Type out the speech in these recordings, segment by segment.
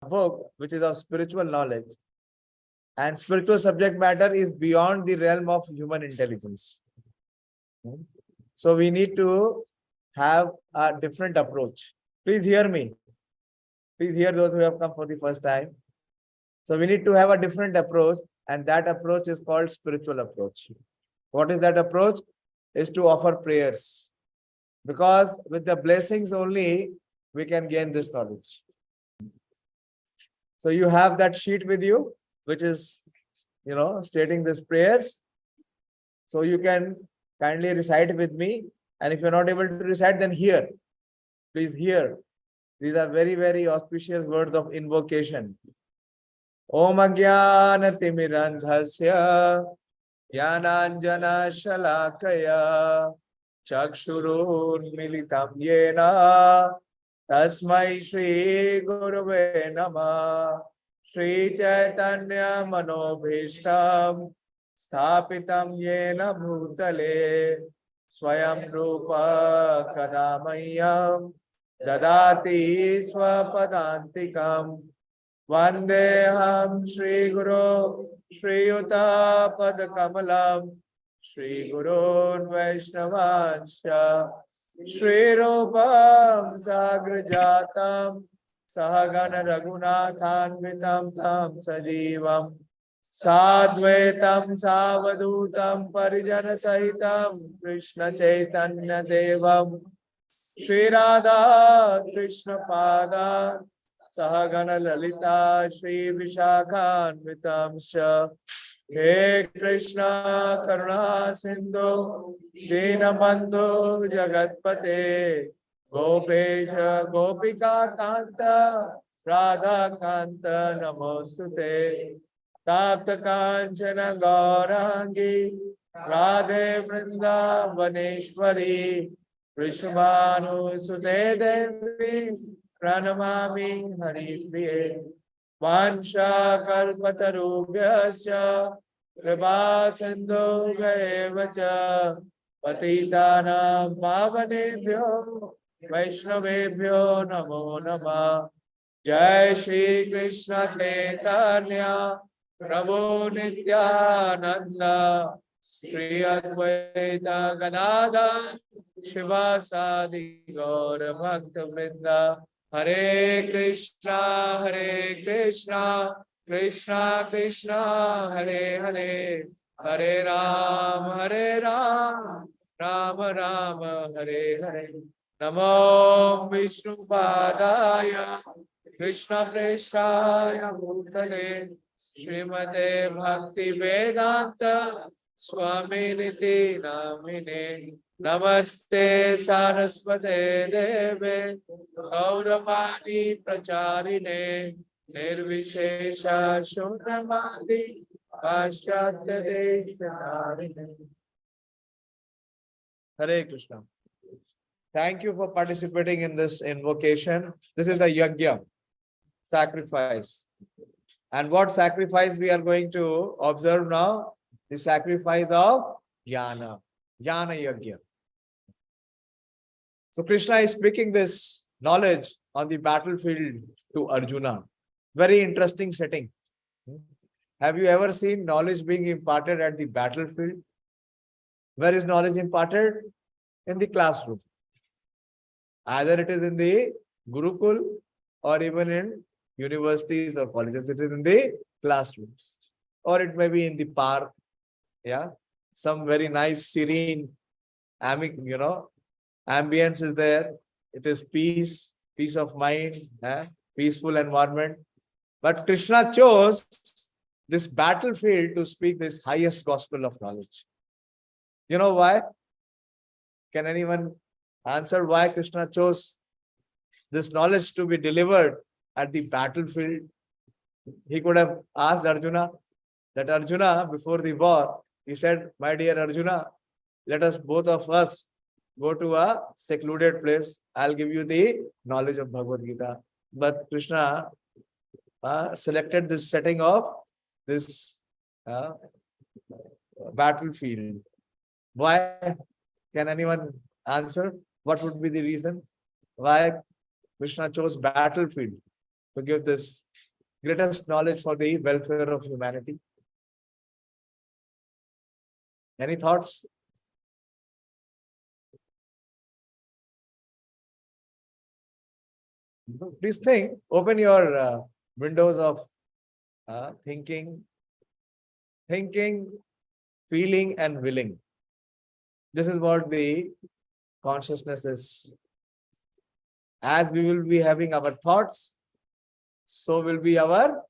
book which is of spiritual knowledge. And spiritual subject matter is beyond the realm of human intelligence. So we need to have a different approach. Please hear me. Please hear those who have come for the first time. So we need to have a different approach, and that approach is called spiritual approach. What is that approach? Is to offer prayers. Because with the blessings only, we can gain this knowledge. So you have that sheet with you, which is, stating these prayers. So you can kindly recite with me. And if you're not able to recite, then hear. Please hear. These are very, very auspicious words of invocation. Om Ajnana Timirandhasya Jnananjana Shalakaya Chakshurun Militam Yena Tasmai Shri Gurave Namah Shri Chaitanya Manobhishtam Sthapitam Yena Bhutale Swayam Rupa Kadamayam Dadati Swapadantikam Vandeham Shri Guru Shri Yuta Padakamalam Shri Gurun Vaishnavansha Shri Rupam Sagrajatam Sahagana Raghunathanvitam Tam Sajivam Sadvaitam Savadutam Parijana Sahitam Krishna Chaitanya Devam Shri Radha Krishna Pada Sahagana Lalita Shri Vishakhanvitam Sha He Krishna Karuna Sindhu Dinabandhu Jagatpate Gopesha Gopika Kanta Radha Kanta Namostute Tapta Kanchana Gaurangi Radhe Vrindavaneshwari Vrishabhanu Sute Devi Pranamami Hari Priye Vansha Kalpatarubhyascha Kripa Sindhu Vacha Patitanam Pavanebhyo Vaishnavebhyo Namo Namah Jai Shri Krishna Chaitanya Prabhu Nityananda Shri Advaita Gadadhar Shivasadi Gaura Bhakta Vrinda Hare Krishna Krishna Krishna Hare Hare Hare Ram Rama Rama Hare Hare Namo Vishnu Padaya Krishna Prestaya Bhutale Srimate Bhakti Vedanta Swami Niti Namine Namaste Saraswate Deve Gauravani Pracharine Nirvishesha Shunamadi Paschatya Deshatarine. Hare Krishna. Thank you for participating in this invocation. This is the yajna, sacrifice. And what sacrifice we are going to observe now? The sacrifice of jnana, jnana yajna. So Krishna is speaking this knowledge on the battlefield to Arjuna. Very interesting setting. Have you ever seen knowledge being imparted at the battlefield? Where is knowledge imparted? In the classroom. Either it is in the Gurukul or even in universities or colleges, it is in the classrooms. Or it may be in the park. Yeah. Some very nice, serene, ambience is there. It is peace of mind, peaceful environment. But Krishna chose this battlefield to speak this highest gospel of knowledge. You know why? Can anyone answer why Krishna chose this knowledge to be delivered at the battlefield? He could have asked Arjuna, before the war, he said, my dear Arjuna, let us both of us go to a secluded place. I'll give you the knowledge of Bhagavad Gita. But Krishna selected this setting of this battlefield. Why? Can anyone answer? What would be the reason why Krishna chose battlefield? to give this greatest knowledge for the welfare of humanity. Any thoughts? Please think, open your windows of thinking, feeling, and willing. This is what the consciousness is. As we will be having our thoughts, so will be our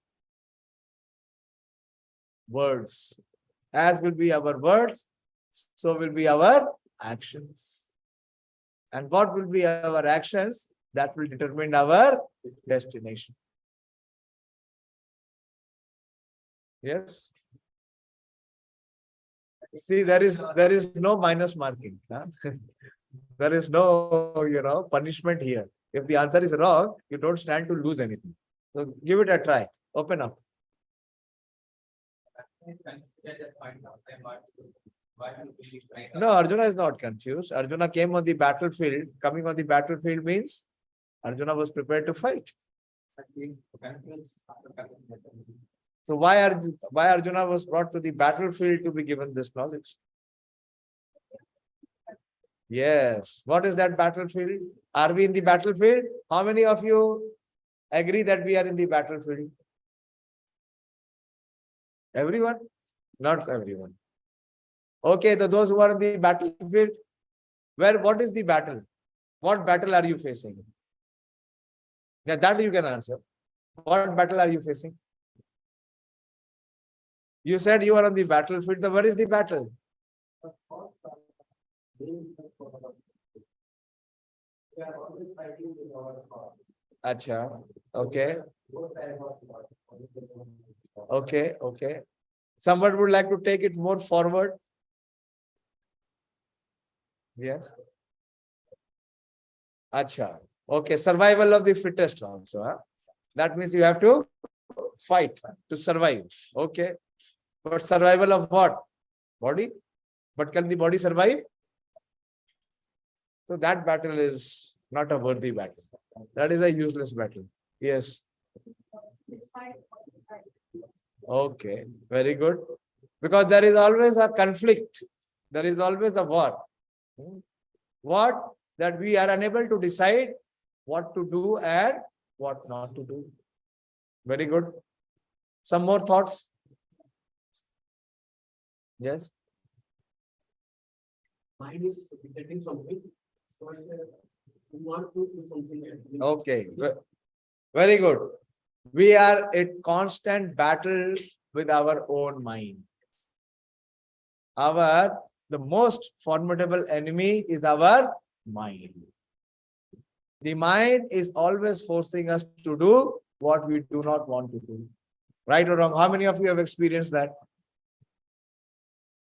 words. As will be our words, so will be our actions. And what will be our actions? That will determine our destination. Yes. See, there is no minus marking. Huh? There is no, punishment here. If the answer is wrong, you don't stand to lose anything. So give it a try. Open up. No, Arjuna is not confused. Arjuna came on the battlefield. Coming on the battlefield means Arjuna was prepared to fight. So why Arjuna was brought to the battlefield to be given this knowledge? Yes. What is that battlefield? Are we in the battlefield? How many of you agree that we are in the battlefield? Everyone? Not everyone. Okay, those who are in the battlefield, what is the battle? What battle are you facing? Yeah, that you can answer. What battle are you facing? You said you are on the battlefield. So where is the battle? Acha. Okay. Okay. Someone would like to take it more forward. Yes. Acha. Okay. Survival of the fittest also. Huh? That means you have to fight to survive. Okay. But survival of what? Body? But can the body survive? So that battle is not a worthy battle. That is a useless battle. Yes. Okay. Very good. Because there is always a conflict. There is always a war. What? That we are unable to decide what to do and what not to do. Very good. Some more thoughts? Yes. Mind is getting something. So we want to do something. Okay. Very good. We are in constant battle with our own mind. The most formidable enemy is our mind. The mind is always forcing us to do what we do not want to do. Right or wrong? How many of you have experienced that?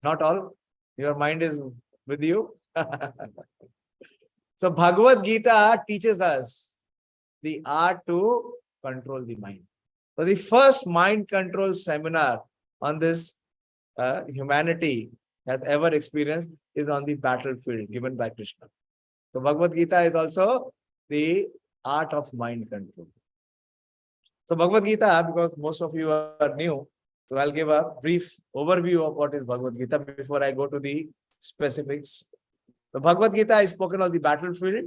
Not all. Your mind is with you. So Bhagavad Gita teaches us the art to control the mind. So the first mind control seminar on this humanity has ever experienced is on the battlefield given by Krishna. So Bhagavad Gita is also the art of mind control. So Bhagavad Gita, because most of you are new, so I'll give a brief overview of what is Bhagavad Gita before I go to the specifics. The Bhagavad Gita is spoken on the battlefield.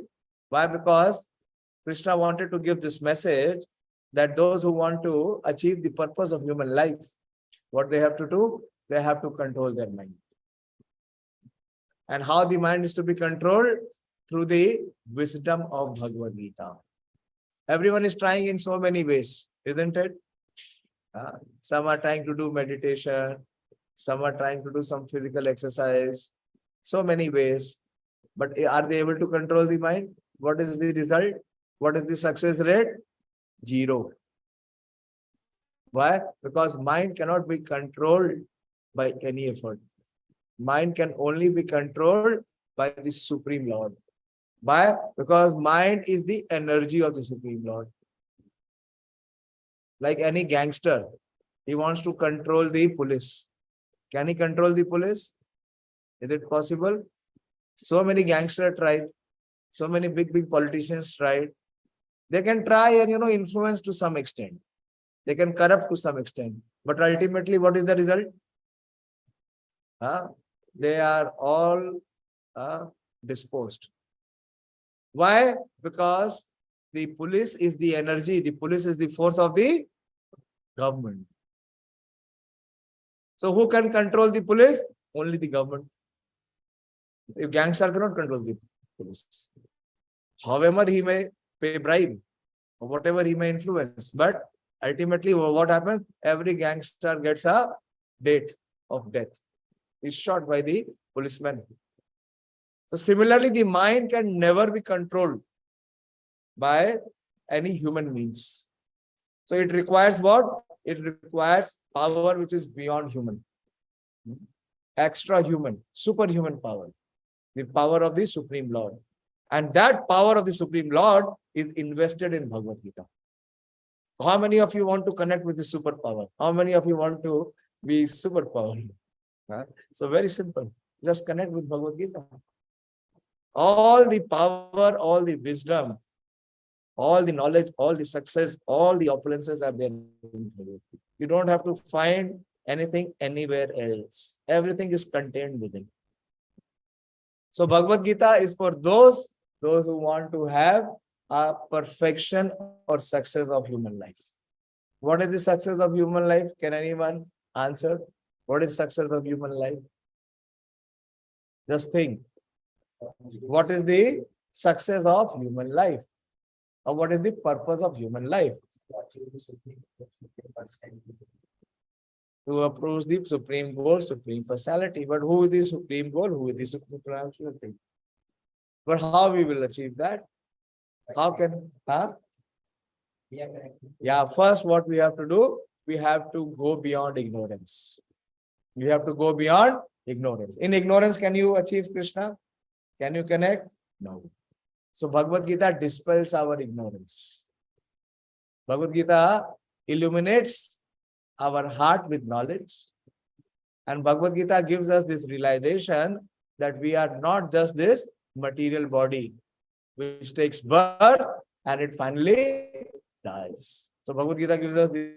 Why? Because Krishna wanted to give this message that those who want to achieve the purpose of human life, what they have to do? They have to control their mind. And how the mind is to be controlled? Through the wisdom of Bhagavad Gita. Everyone is trying in so many ways, isn't it? Some are trying to do meditation. Some are trying to do some physical exercise. So many ways. But are they able to control the mind? What is the result? What is the success rate? 0. Why? Because mind cannot be controlled by any effort. Mind can only be controlled by the Supreme Lord. Why? Because mind is the energy of the Supreme Lord. Like any gangster, he wants to control the police. Can he control the police? Is it possible? So many gangsters tried. So many big politicians tried. They can try and, influence to some extent. They can corrupt to some extent. But ultimately, what is the result? They are all disposed. Why? Because the police is the energy. The police is the force of the government. So who can control the police? Only the government. If gangster cannot control the police. However, he may pay bribe or whatever he may influence. But ultimately, what happens? Every gangster gets a date of death. He's shot by the policeman. So similarly, the mind can never be controlled by any human means. So it requires what? It requires power which is beyond human. Extra human, superhuman power. The power of the Supreme Lord. And that power of the Supreme Lord is invested in Bhagavad Gita. How many of you want to connect with the superpower? How many of you want to be superpower? So very simple. Just connect with Bhagavad Gita. All the power, all the wisdom, all the knowledge, all the success, all the opulences are there. You don't have to find anything anywhere else. Everything is contained within. So Bhagavad Gita is for those who want to have a perfection or success of human life. What is the success of human life? Can anyone answer? What is success of human life? Just think. What is the success of human life? Or what is the purpose of human life? To approach the supreme goal, supreme personality. But who is the supreme goal? Who is the supreme personality? But how we will achieve that? How can? Yeah, first what we have to do, we have to go beyond ignorance. We have to go beyond ignorance. In ignorance, can you achieve Krishna? Can you connect? No. So Bhagavad Gita dispels our ignorance. Bhagavad Gita illuminates our heart with knowledge. And Bhagavad Gita gives us this realization that we are not just this material body which takes birth and it finally dies. So Bhagavad Gita gives us the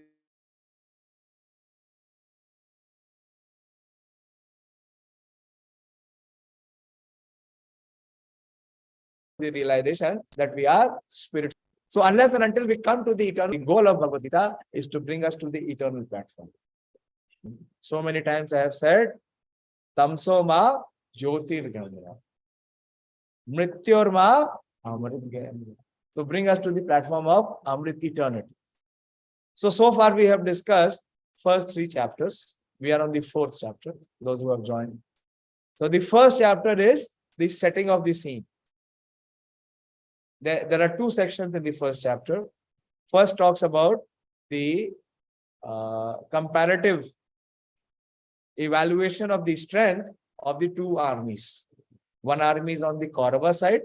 realization that we are spiritual. So unless and until we come to the eternal, the goal of Bhagavad Gita is to bring us to the eternal platform. So many times I have said, Tamso ma jyotirgamaya, mrityor ma amritgaya. To bring us to the platform of Amrit eternity. So far we have discussed first 3 chapters. We are on the 4th chapter, those who have joined. So the first chapter is the setting of the scene. There are 2 sections in the first chapter. First talks about the comparative evaluation of the strength of the 2 armies. One army is on the Kaurava side,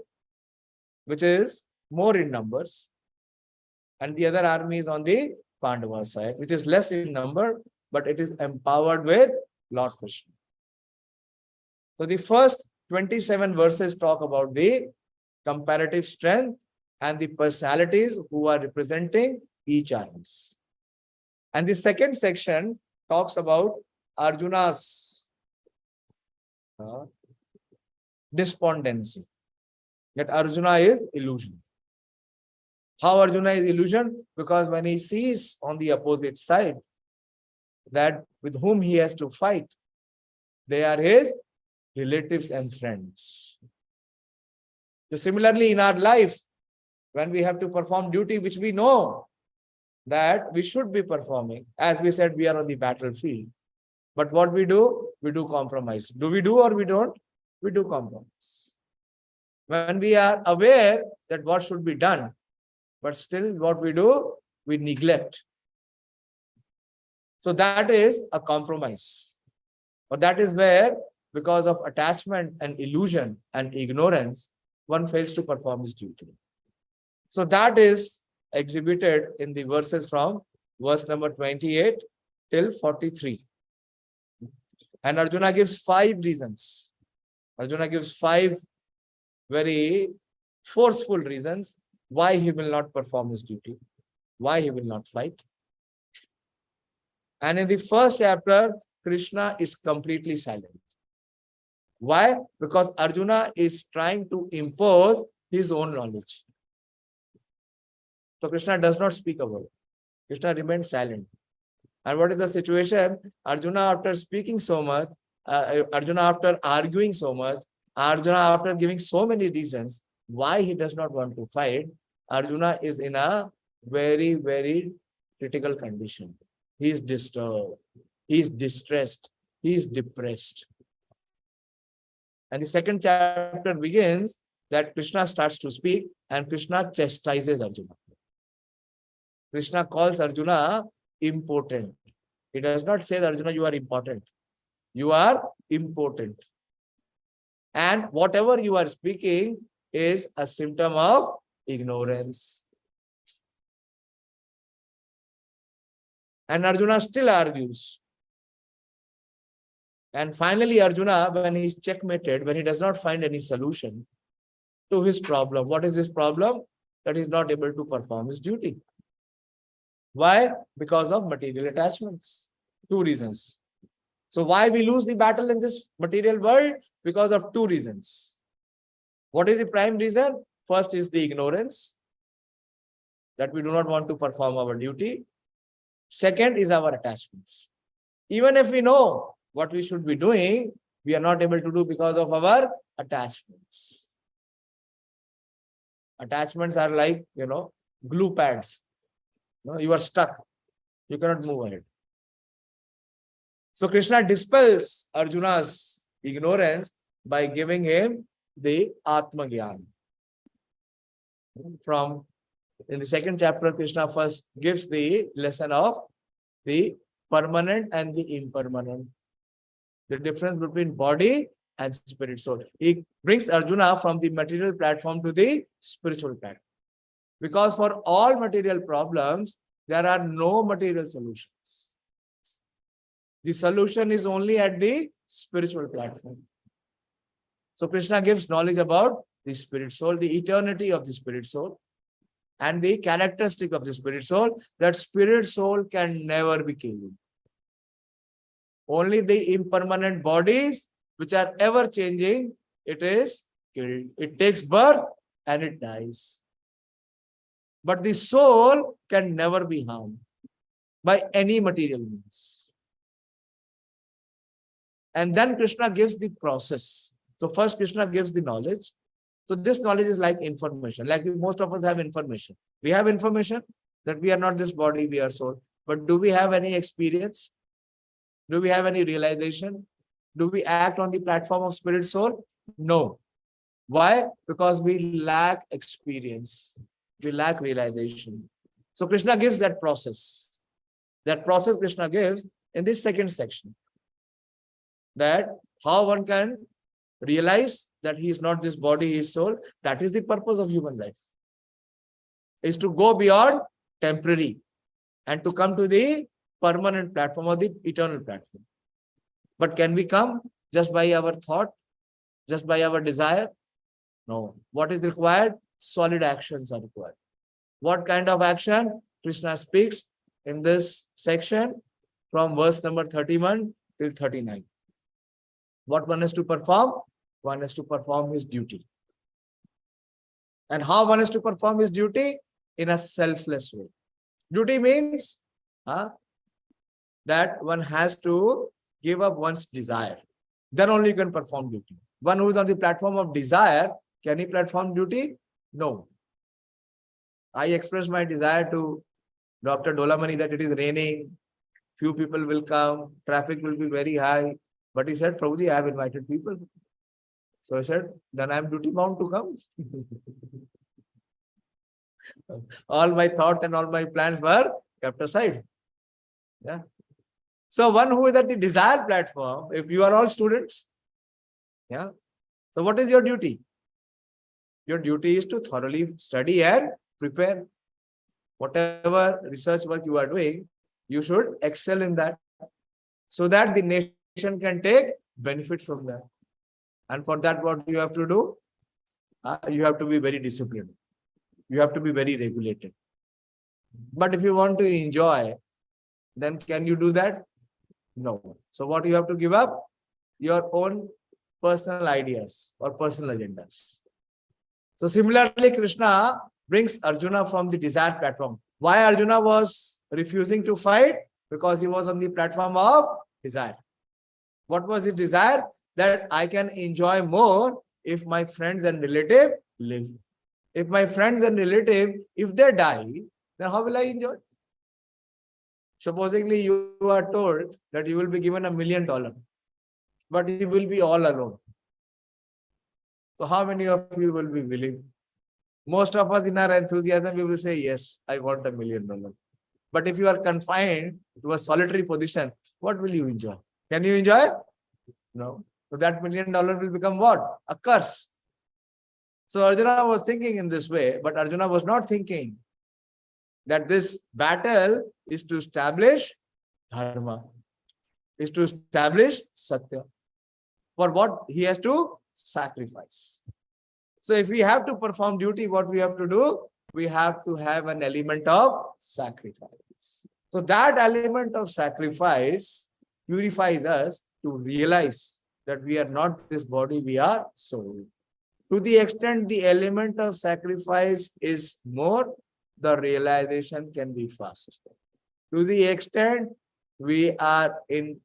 which is more in numbers, and the other army is on the Pandava side, which is less in number, but it is empowered with Lord Krishna. So the first 27 verses talk about the comparative strength and the personalities who are representing each army. And the second section talks about Arjuna's despondency, that Arjuna is illusion. How Arjuna is illusion? Because when he sees on the opposite side that with whom he has to fight, they are his relatives and friends. So similarly in our life, when we have to perform duty which we know that we should be performing, as we said, we are on the battlefield. But what we do compromise. Do we do or we don't? We do compromise. When we are aware that what should be done, but still what we do, we neglect. So that is a compromise. But that is where, because of attachment and illusion and ignorance, one fails to perform his duty. So that is exhibited in the verses from verse number 28 till 43. And Arjuna gives 5 reasons. Arjuna gives 5 very forceful reasons why he will not perform his duty, why he will not fight. And in the first chapter, Krishna is completely silent. Why? Because Arjuna is trying to impose his own knowledge. So Krishna does not speak a word. Krishna remains silent. And what is the situation? Arjuna, after speaking so much, Arjuna, after arguing so much, Arjuna, after giving so many reasons why he does not want to fight, Arjuna is in a very, very critical condition. He is disturbed. He is distressed. He is depressed. And the second chapter begins that Krishna starts to speak and Krishna chastises Arjuna. Krishna calls Arjuna important. He does not say, Arjuna, you are important. You are important. And whatever you are speaking is a symptom of ignorance. And Arjuna still argues. And finally, Arjuna, when he is checkmated, when he does not find any solution to his problem, what is his problem? That he is not able to perform his duty. Why? Because of material attachments. Two reasons. So why we lose the battle in this material world? Because of two reasons. What is the prime reason? First is the ignorance, that we do not want to perform our duty. Second is our attachments. Even if we know what we should be doing, we are not able to do because of our attachments. Attachments are like, glue pads. You are stuck. You cannot move ahead. So Krishna dispels Arjuna's ignorance by giving him the Atma Gyan. In the second chapter, Krishna first gives the lesson of the permanent and the impermanent. The difference between body and spirit soul. He brings Arjuna from the material platform to the spiritual platform. Because for all material problems, there are no material solutions. The solution is only at the spiritual platform. So Krishna gives knowledge about the spirit soul, the eternity of the spirit soul, and the characteristic of the spirit soul, that spirit soul can never be killed. Only the impermanent bodies, which are ever changing, it is killed. It takes birth and it dies. But the soul can never be harmed by any material means. And then Krishna gives the process. So first Krishna gives the knowledge. So this knowledge is like information. Like most of us have information. We have information that we are not this body, we are soul. But do we have any experience? Do we have any realization? Do we act on the platform of spirit soul? No. Why? Because we lack experience. We lack realization. So Krishna gives that process. That process Krishna gives in this second section. That how one can realize that he is not this body, he is soul. That is the purpose of human life. Is to go beyond temporary and to come to the permanent platform or the eternal platform. But can we come just by our thought, just by our desire? No. What is required? Solid actions are required. What kind of action? Krishna speaks in this section from verse number 31 till 39. What one has to perform? One has to perform his duty. And how one has to perform his duty? In a selfless way. Duty means that one has to give up one's desire. Then only you can perform duty. One who is on the platform of desire, can he perform duty? No. I expressed my desire to Dr. Dolamani that it is raining, few people will come, traffic will be very high. But he said, Prabhuji, I have invited people. So I said, then I am duty bound to come. All my thoughts and all my plans were kept aside. Yeah. So one who is at the desire platform, if you are all students, yeah. So what is your duty? Your duty is to thoroughly study and prepare. Whatever research work you are doing, you should excel in that so that the nation can take benefit from that. And for that, what you have to do? You have to be very disciplined. You have to be very regulated. But if you want to enjoy, then can you do that? No. So what you have to give up? Your own personal ideas or personal agendas. So similarly, Krishna brings Arjuna from the desired platform. Why Arjuna was refusing to fight? Because he was on the platform of desire. What was his desire? That I can enjoy more if my friends and relatives live. If my friends and relatives, if they die, then how will I enjoy? Supposedly you are told that you will be given $1 million, but you will be all alone. So how many of you will be willing? Most of us in our enthusiasm, we will say, yes, I want $1 million. But if you are confined to a solitary position, what will you enjoy? Can you enjoy? No. So that $1 million will become what? A curse. So Arjuna was thinking in this way, but Arjuna was not thinking that this battle is to establish dharma, is to establish satya. For what he has to sacrifice. So if we have to perform duty, what we have to do? We have to have an element of sacrifice. So that element of sacrifice purifies us to realize that we are not this body, we are soul. To the extent the element of sacrifice is more, the realization can be faster. To the extent we are in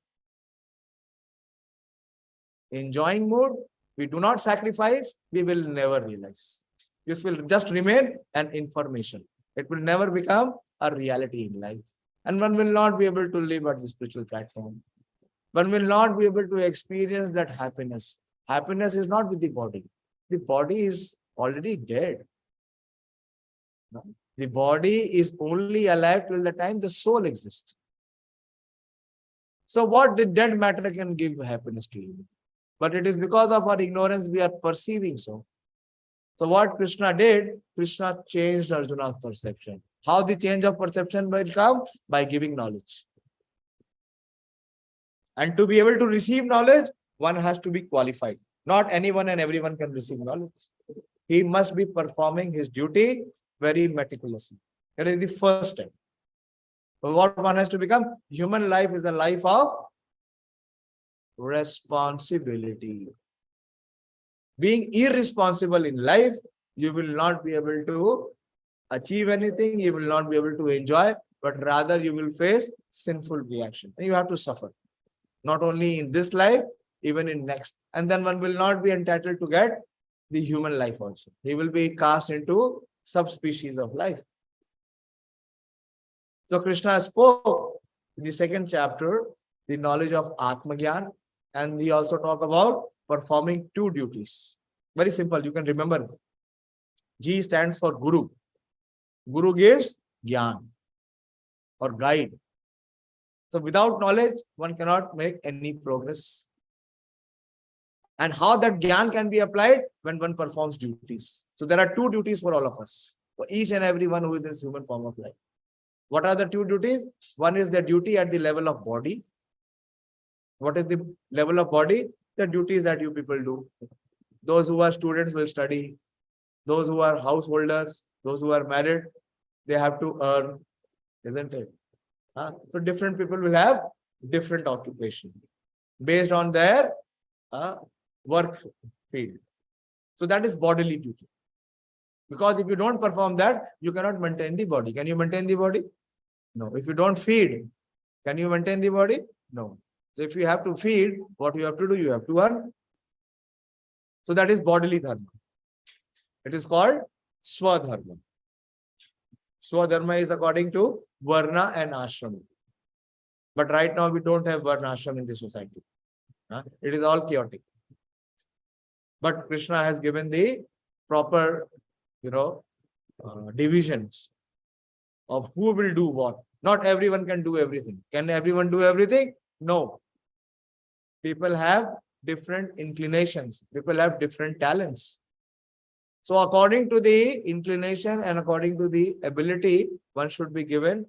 enjoying mood, we do not sacrifice, we will never realize. This will just remain an information. It will never become a reality in life. And one will not be able to live at the spiritual platform. One will not be able to experience that happiness. Happiness is not with the body. The body is already dead. The body is only alive till the time the soul exists. So what the dead matter can give happiness to you? But it is because of our ignorance we are perceiving so. So what Krishna did, Krishna changed Arjuna's perception. How the change of perception will come? By giving knowledge. And to be able to receive knowledge, one has to be qualified. Not anyone and everyone can receive knowledge. He must be performing his duty very meticulously. That is the first step. So what one has to become? Human life is a life of responsibility. Being irresponsible in life, you will not be able to achieve anything, you will not be able to enjoy, but rather you will face sinful reaction. And you have to suffer. Not only in this life, even in next. And then one will not be entitled to get the human life also. He will be cast into subspecies of life. So Krishna spoke in the second chapter, the knowledge of Atma Gyan, and he also talked about performing two duties. Very simple, you can remember. G stands for Guru. Guru gives Gyan or guide. So without knowledge, one cannot make any progress. And how that Gyan can be applied? When one performs duties. So there are two duties for all of us, for each and every one who is in this human form of life. What are the two duties? One is the duty at the level of body. What is the level of body? The duties that you people do. Those who are students will study. Those who are householders, those who are married, they have to earn, isn't it? So different people will have different occupation based on their work field. So that is bodily duty. Because if you don't perform that, you cannot maintain the body. Can you maintain the body? No. If you don't feed, can you maintain the body? No. So if you have to feed, what you have to do? You have to earn. So that is bodily dharma. It is called Swadharma. Swadharma is according to Varna and Ashram. But right now we don't have Varna Ashram in the society. It is all chaotic. But Krishna has given the proper, divisions of who will do what. Not everyone can do everything. Can everyone do everything? No. People have different inclinations. People have different talents. So according to the inclination and according to the ability, one should be given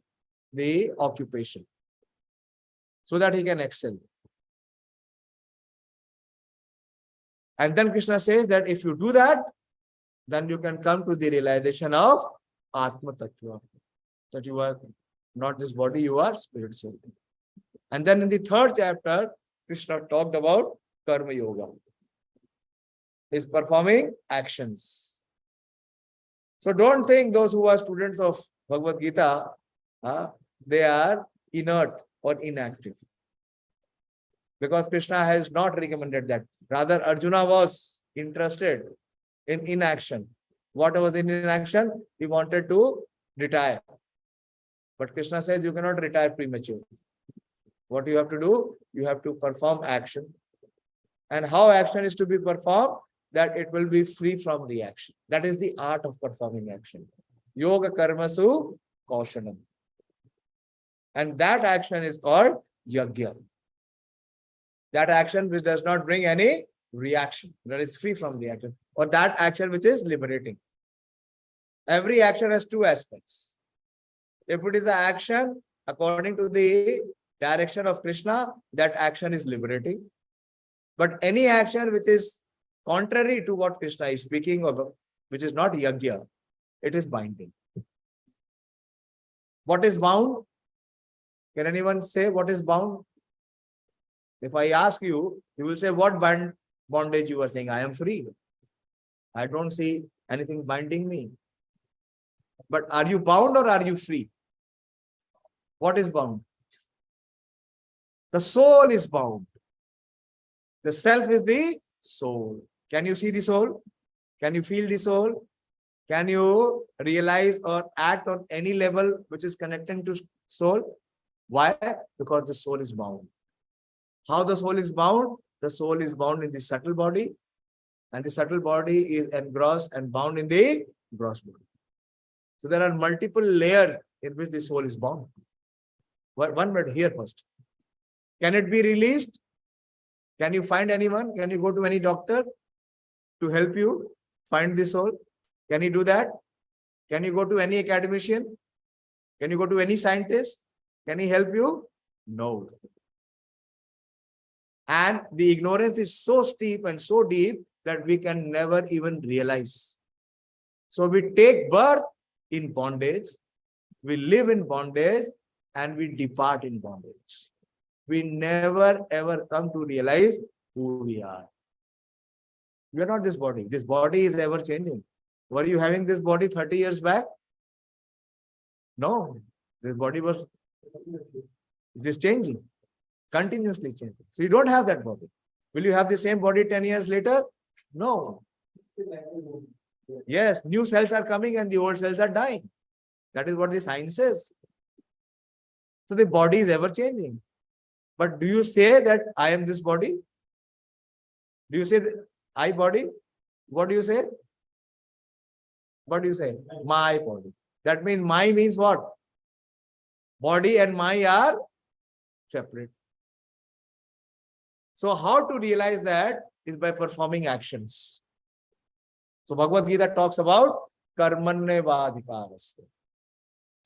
the occupation so that he can excel. And then Krishna says that if you do that, then you can come to the realization of Atma Tattva, that you are not this body, you are spirit soul. And then in the third chapter, Krishna talked about Karma Yoga, is performing actions. So don't think those who are students of Bhagavad Gita, they are inert or inactive. Because Krishna has not recommended that. Rather, Arjuna was interested in inaction. What was in inaction? He wanted to retire. But Krishna says you cannot retire prematurely. What you have to do? You have to perform action. And how action is to be performed? That it will be free from reaction. That is the art of performing action. Yoga karmasu kaushanam. And that action is called yajna. That action which does not bring any reaction, that is free from reaction, or that action which is liberating. Every action has two aspects. If it is the action according to the direction of Krishna, that action is liberating. But any action which is contrary to what Krishna is speaking of, which is not yajna, it is binding. What is bound? Can anyone say what is bound? If I ask you, you will say what bondage you are saying. I am free. I don't see anything binding me. But are you bound or are you free? What is bound? The soul is bound. The self is the soul. Can you see the soul? Can you feel the soul? Can you realize or act on any level which is connecting to soul? Why? Because the soul is bound. How the soul is bound? The soul is bound in the subtle body, and the subtle body is engrossed and bound in the gross body. So there are multiple layers in which the soul is bound. One minute here first. Can it be released? Can you find anyone? Can you go to any doctor to help you find the soul? Can you do that? Can you go to any academician? Can you go to any scientist? Can he help you? No. And the ignorance is so steep and so deep that we can never even realize. So we take birth in bondage, we live in bondage, and we depart in bondage. We never ever come to realize who we are. We are not this body. This body is ever changing. Were you having this body 30 years back? No. This body was just changing. Continuously changing. So you don't have that body. Will you have the same body 10 years later? No. Yes, new cells are coming and the old cells are dying. That is what the science says. So the body is ever changing. But do you say that I am this body? Do you say I body? What do you say? What do you say? My body. That means my means what? Body and my are separate. So how to realize that is by performing actions. So Bhagavad Gita talks about karmanyevadhikaraste.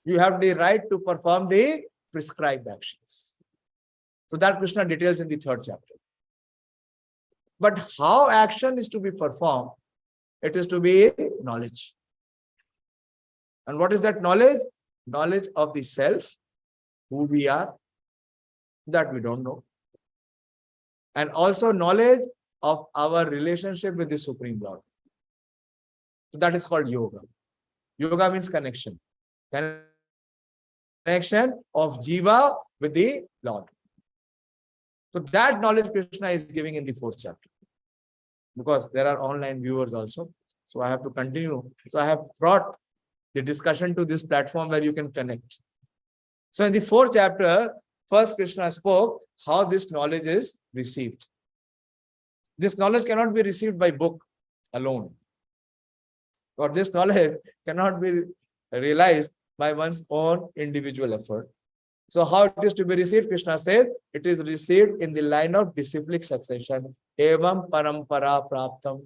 You have the right to perform the prescribed actions. So that Krishna details in the third chapter. But how action is to be performed? It is to be knowledge. And what is that knowledge? Knowledge of the self, who we are, that we don't know. And also knowledge of our relationship with the Supreme Lord. So that is called yoga. Yoga means connection. Connection of Jiva with the Lord. So that knowledge Krishna is giving in the fourth chapter. Because there are online viewers also. So I have to continue. So I have brought the discussion to this platform where you can connect. So in the fourth chapter, first Krishna spoke how this knowledge is received. This knowledge cannot be received by book alone. Or this knowledge cannot be realized by one's own individual effort. So how it is to be received? Krishna said, it is received in the line of disciplic succession. Evam parampara praptam.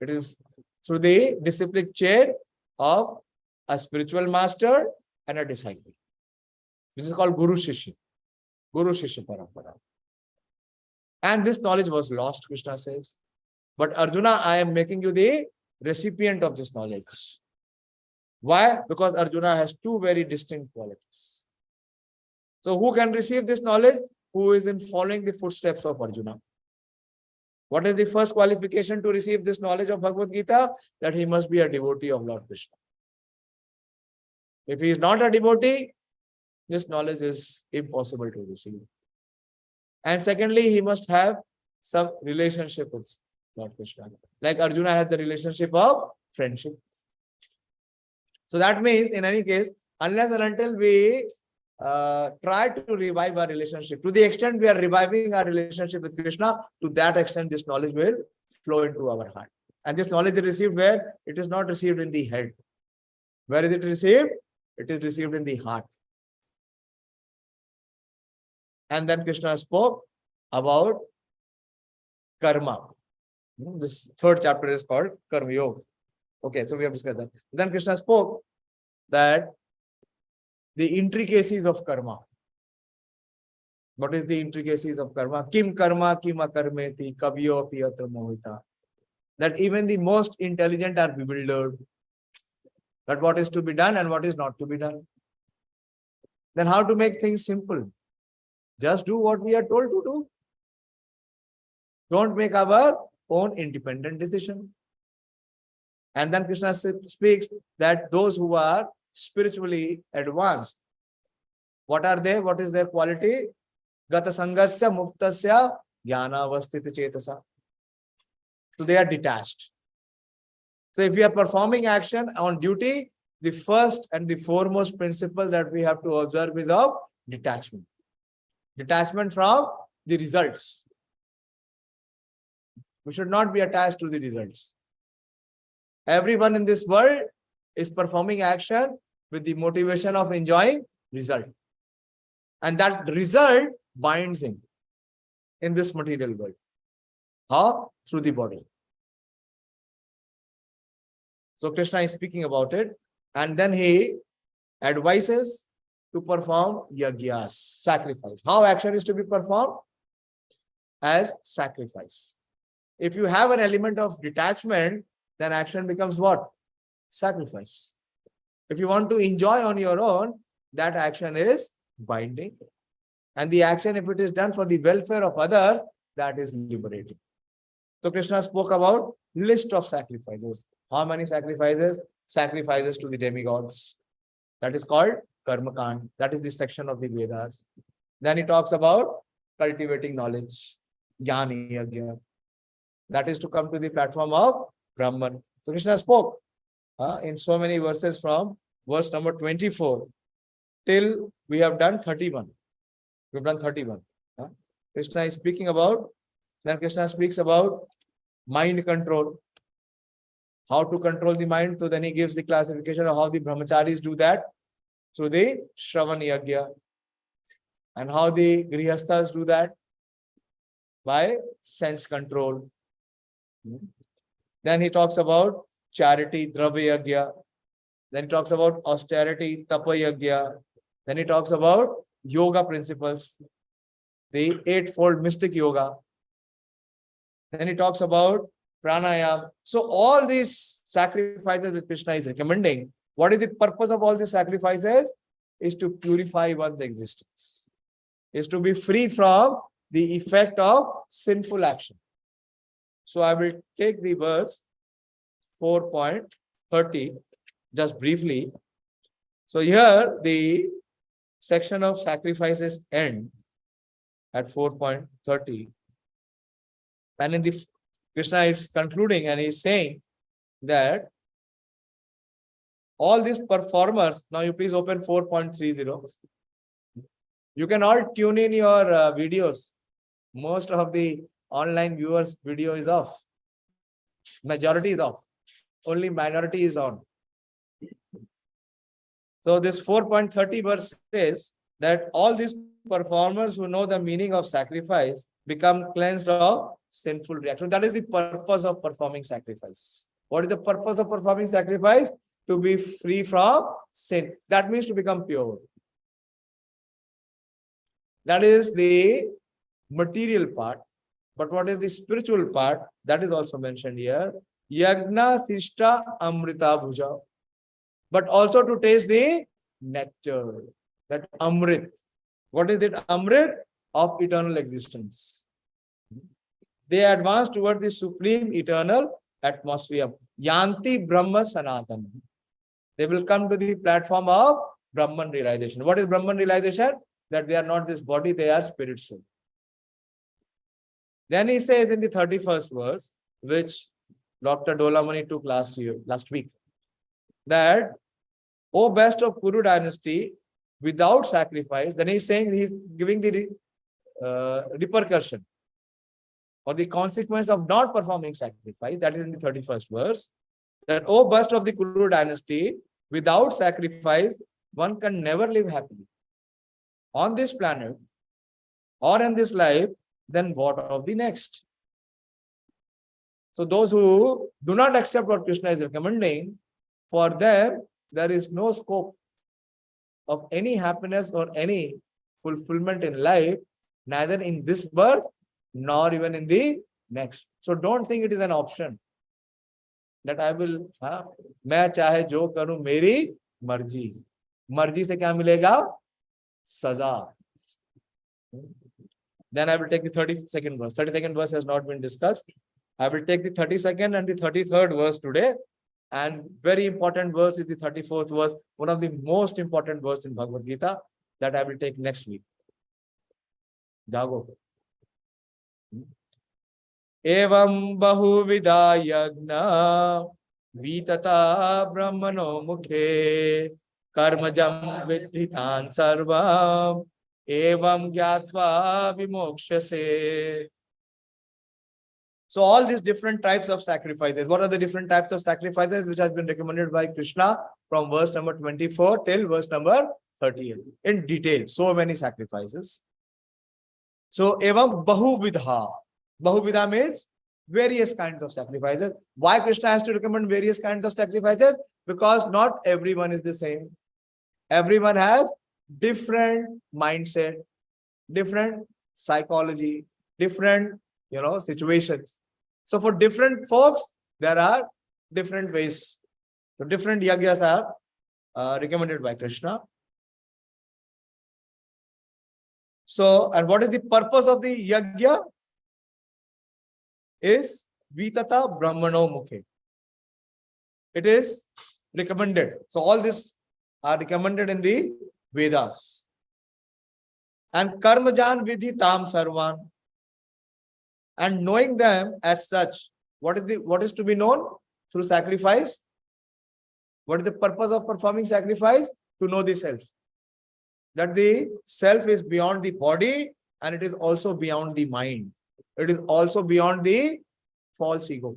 It is through the disciplic chain of a spiritual master and a disciple. This is called Guru Shishya. Guru Shishya Parampara. And this knowledge was lost, Krishna says. But Arjuna, I am making you the recipient of this knowledge. Why? Because Arjuna has two very distinct qualities. So who can receive this knowledge? Who is in following the footsteps of Arjuna. What is the first qualification to receive this knowledge of Bhagavad Gita? That he must be a devotee of Lord Krishna. If he is not a devotee, this knowledge is impossible to receive. And secondly, he must have some relationship with Lord Krishna. Like Arjuna had the relationship of friendship. So that means, in any case, unless and until we try to revive our relationship, to the extent we are reviving our relationship with Krishna, to that extent this knowledge will flow into our heart. And this knowledge is received where? It is not received in the head. Where is it received? It is received in the heart. And then Krishna spoke about karma. This third chapter is called Karma Yoga. Okay, so we have discussed that. Then Krishna spoke that the intricacies of karma. What is the intricacies of karma? Kim karma, kim akarmeti, kavyo piyatra mohita. That even the most intelligent are bewildered. That what is to be done and what is not to be done. Then how to make things simple? Just do what we are told to do. Don't make our own independent decision. And then Krishna speaks that those who are spiritually advanced, what are they? What is their quality? Gata sangasya muktasya jnana avastita chetasa. So they are detached. So if we are performing action on duty, the first and the foremost principle that we have to observe is of detachment. Detachment from the results. We should not be attached to the results. Everyone in this world is performing action with the motivation of enjoying result. And that result binds him in this material world. How? Through the body. So Krishna is speaking about it. And then he advises to perform yagyas, sacrifice. How action is to be performed? As sacrifice. If you have an element of detachment, then action becomes what? Sacrifice. If you want to enjoy on your own, that action is binding. And the action, if it is done for the welfare of others, that is liberating. So Krishna spoke about list of sacrifices. How many sacrifices? Sacrifices to the demigods. That is called Karma Kand. That is the section of the Vedas. Then he talks about cultivating knowledge. Jnani Yajna. That is to come to the platform of Brahman. So Krishna spoke in so many verses from verse number 24 till we have done 31. We have done 31. Krishna is speaking about, then Krishna speaks about mind control. How to control the mind. So then he gives the classification of how the brahmacharis do that through the Shravan Yajna. And how the grihasthas do that by sense control. Then he talks about charity, Dravya Yajna. Then he talks about austerity, Tapa Yajna. Then he talks about yoga principles, the eightfold mystic yoga. Then he talks about pranayama. So all these sacrifices which Krishna is recommending, what is the purpose of all these sacrifices? Is to purify one's existence. Is to be free from the effect of sinful action. So I will take the verse 4.30 just briefly. So here the section of sacrifices end at 4.30. And in the Krishna is concluding and he is saying that all these performers, now you please open 4.30. You can all tune in your videos. Most of the online viewers' video is off. Majority is off. Only minority is on. So this 4.30 verse says that all these performers who know the meaning of sacrifice become cleansed of sinful reaction. That is the purpose of performing sacrifice. What is the purpose of performing sacrifice? To be free from sin. That means to become pure. That is the material part. But what is the spiritual part? That is also mentioned here. Yagna Sishta Amrita Bhuja. But also to taste the nectar, that Amrit. What is it? Amrit of eternal existence. They advance toward the supreme eternal atmosphere. Yanti Brahma Sanatana. They will come to the platform of Brahman realization. What is Brahman realization? That they are not this body, they are spirit soul. Then he says in the 31st verse, which Dr. Dolamani took last week, that, O best of Kuru dynasty, without sacrifice, then he's saying, he's giving the repercussion or the consequence of not performing sacrifice. That is in the 31st verse. That, O best of the Kuru dynasty, without sacrifice, one can never live happily on this planet or in this life. Then what of the next? So those who do not accept what Krishna is recommending, for them, there is no scope of any happiness or any fulfillment in life, neither in this birth, nor even in the next. So don't think it is an option. That I will, मैं चाहे जो करूं मेरी मर्जी. मर्जी से क्या मिलेगा? सजा. Then I will take the 32nd verse. 32nd verse has not been discussed. I will take the 32nd and the 33rd verse today. And very important verse is the 34th verse, one of the most important verse in Bhagavad Gita, that I will take next week. Jago. Evam bahuvida yagna vitata brahmano mukhe karmajam vidhitan sarvam evam gyatva vimokshase. So all these different types of sacrifices. What are the different types of sacrifices which has been recommended by Krishna from verse number 24 till verse number 38 in detail? So many sacrifices. So evam bahuvidha. Bahuvidha means various kinds of sacrifices. Why Krishna has to recommend various kinds of sacrifices? Because not everyone is the same. Everyone has different mindset, different psychology, different situations. So for different folks, there are different ways. So different yagyas are recommended by Krishna. So, and what is the purpose of the yagya? Is vitata brahmano mukhe. It is recommended. So all these are recommended in the Vedas. And karmajan vidhi tam sarvan. And knowing them as such, what is to be known through sacrifice? What is the purpose of performing sacrifice? To know the self. That the self is beyond the body and it is also beyond the mind. It is also beyond the false ego.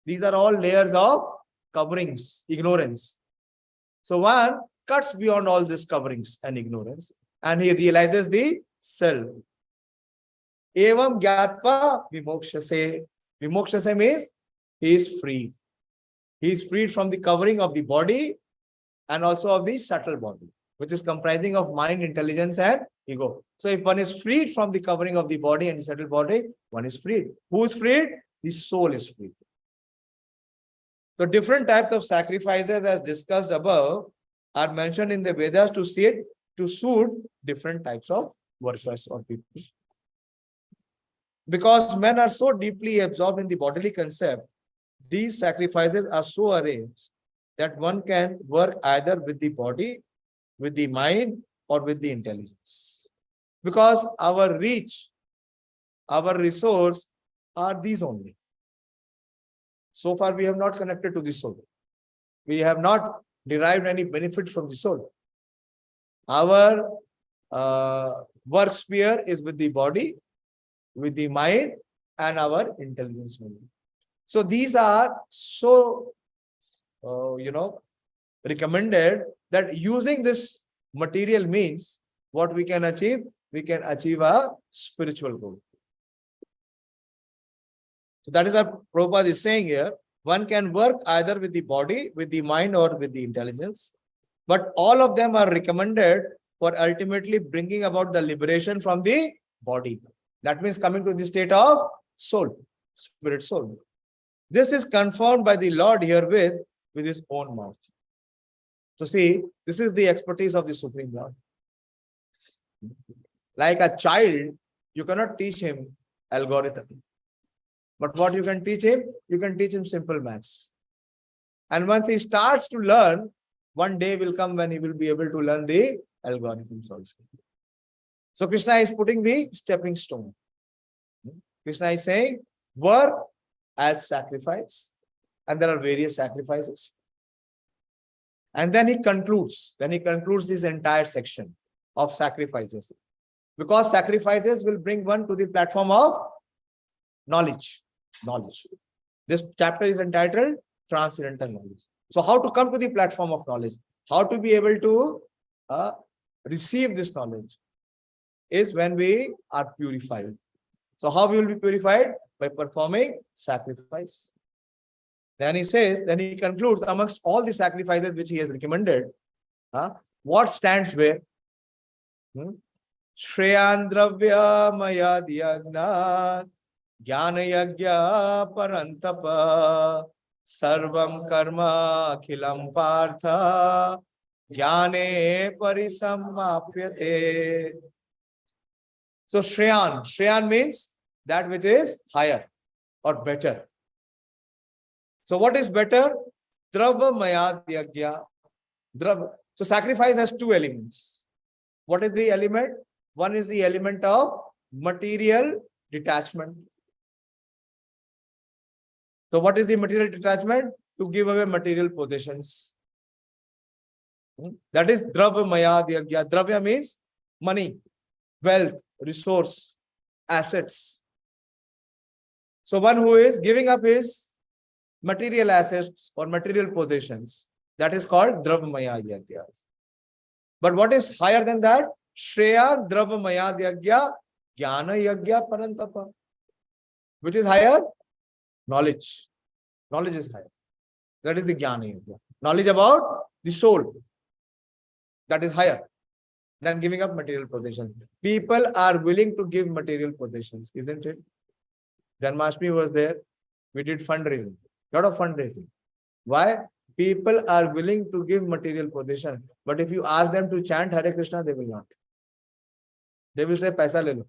These are all layers of coverings, ignorance. So one cuts beyond all these coverings and ignorance and he realizes the self. Evam gyatva vimokshase. Vimokshase means he is free. He is freed from the covering of the body and also of the subtle body, which is comprising of mind, intelligence, and ego. So if one is freed from the covering of the body and the subtle body, one is freed. Who is freed? The soul is freed. So different types of sacrifices as discussed above are mentioned in the Vedas to suit different types of workers or people. Because men are so deeply absorbed in the bodily concept, these sacrifices are so arranged that one can work either with the body, with the mind, or with the intelligence. Because our reach, our resource are these only. So far we have not connected to the soul. We have not derived any benefit from the soul. Our work sphere is with the body, with the mind, and our intelligence. So these are so, recommended that using this material means, what we can achieve? We can achieve a spiritual goal. So that is what Prabhupada is saying here. One can work either with the body, with the mind, or with the intelligence. But all of them are recommended for ultimately bringing about the liberation from the body. That means coming to the state of soul, spirit soul. This is confirmed by the Lord herewith with his own mouth. So see, this is the expertise of the Supreme Lord. Like a child, you cannot teach him algorithm. But what you can teach him? You can teach him simple maths. And once he starts to learn, one day will come when he will be able to learn the algorithms also. So Krishna is putting the stepping stone. Krishna is saying, work as sacrifice. And there are various sacrifices. And then he concludes. This entire section of sacrifices. Because sacrifices will bring one to the platform of knowledge. This chapter is entitled Transcendental Knowledge. So how to come to the platform of knowledge? How to be able to receive this knowledge is when we are purified. So how we will be purified? By performing sacrifice. Then he concludes, amongst all the sacrifices which he has recommended, what stands where? Shreyan dravya maya dhyagna jnana yagya parantapa sarvam karma akhilam partha jnane parisammapyate. So Shreyan means that which is higher or better. So what is better? Drava maya yagya. So sacrifice has two elements. What is the element? One is the element of material detachment. So what is the material detachment? To give away material possessions. That is drava maya yagya. Dravya means money, wealth, resource, assets. So one who is giving up his material assets or material possessions, that is called drava maya yagya. But what is higher than that? Shreya drava maya yagya jnana yagya parantapa. Which is higher? Knowledge. Knowledge is higher. That is the jnana yagya. Knowledge about the soul. That is higher than giving up material possessions. People are willing to give material possessions, isn't it? Janmashtami was there. We did fundraising. Lot of fundraising. Why? People are willing to give material possession. But if you ask them to chant Hare Krishna, they will not. They will say, Paisa le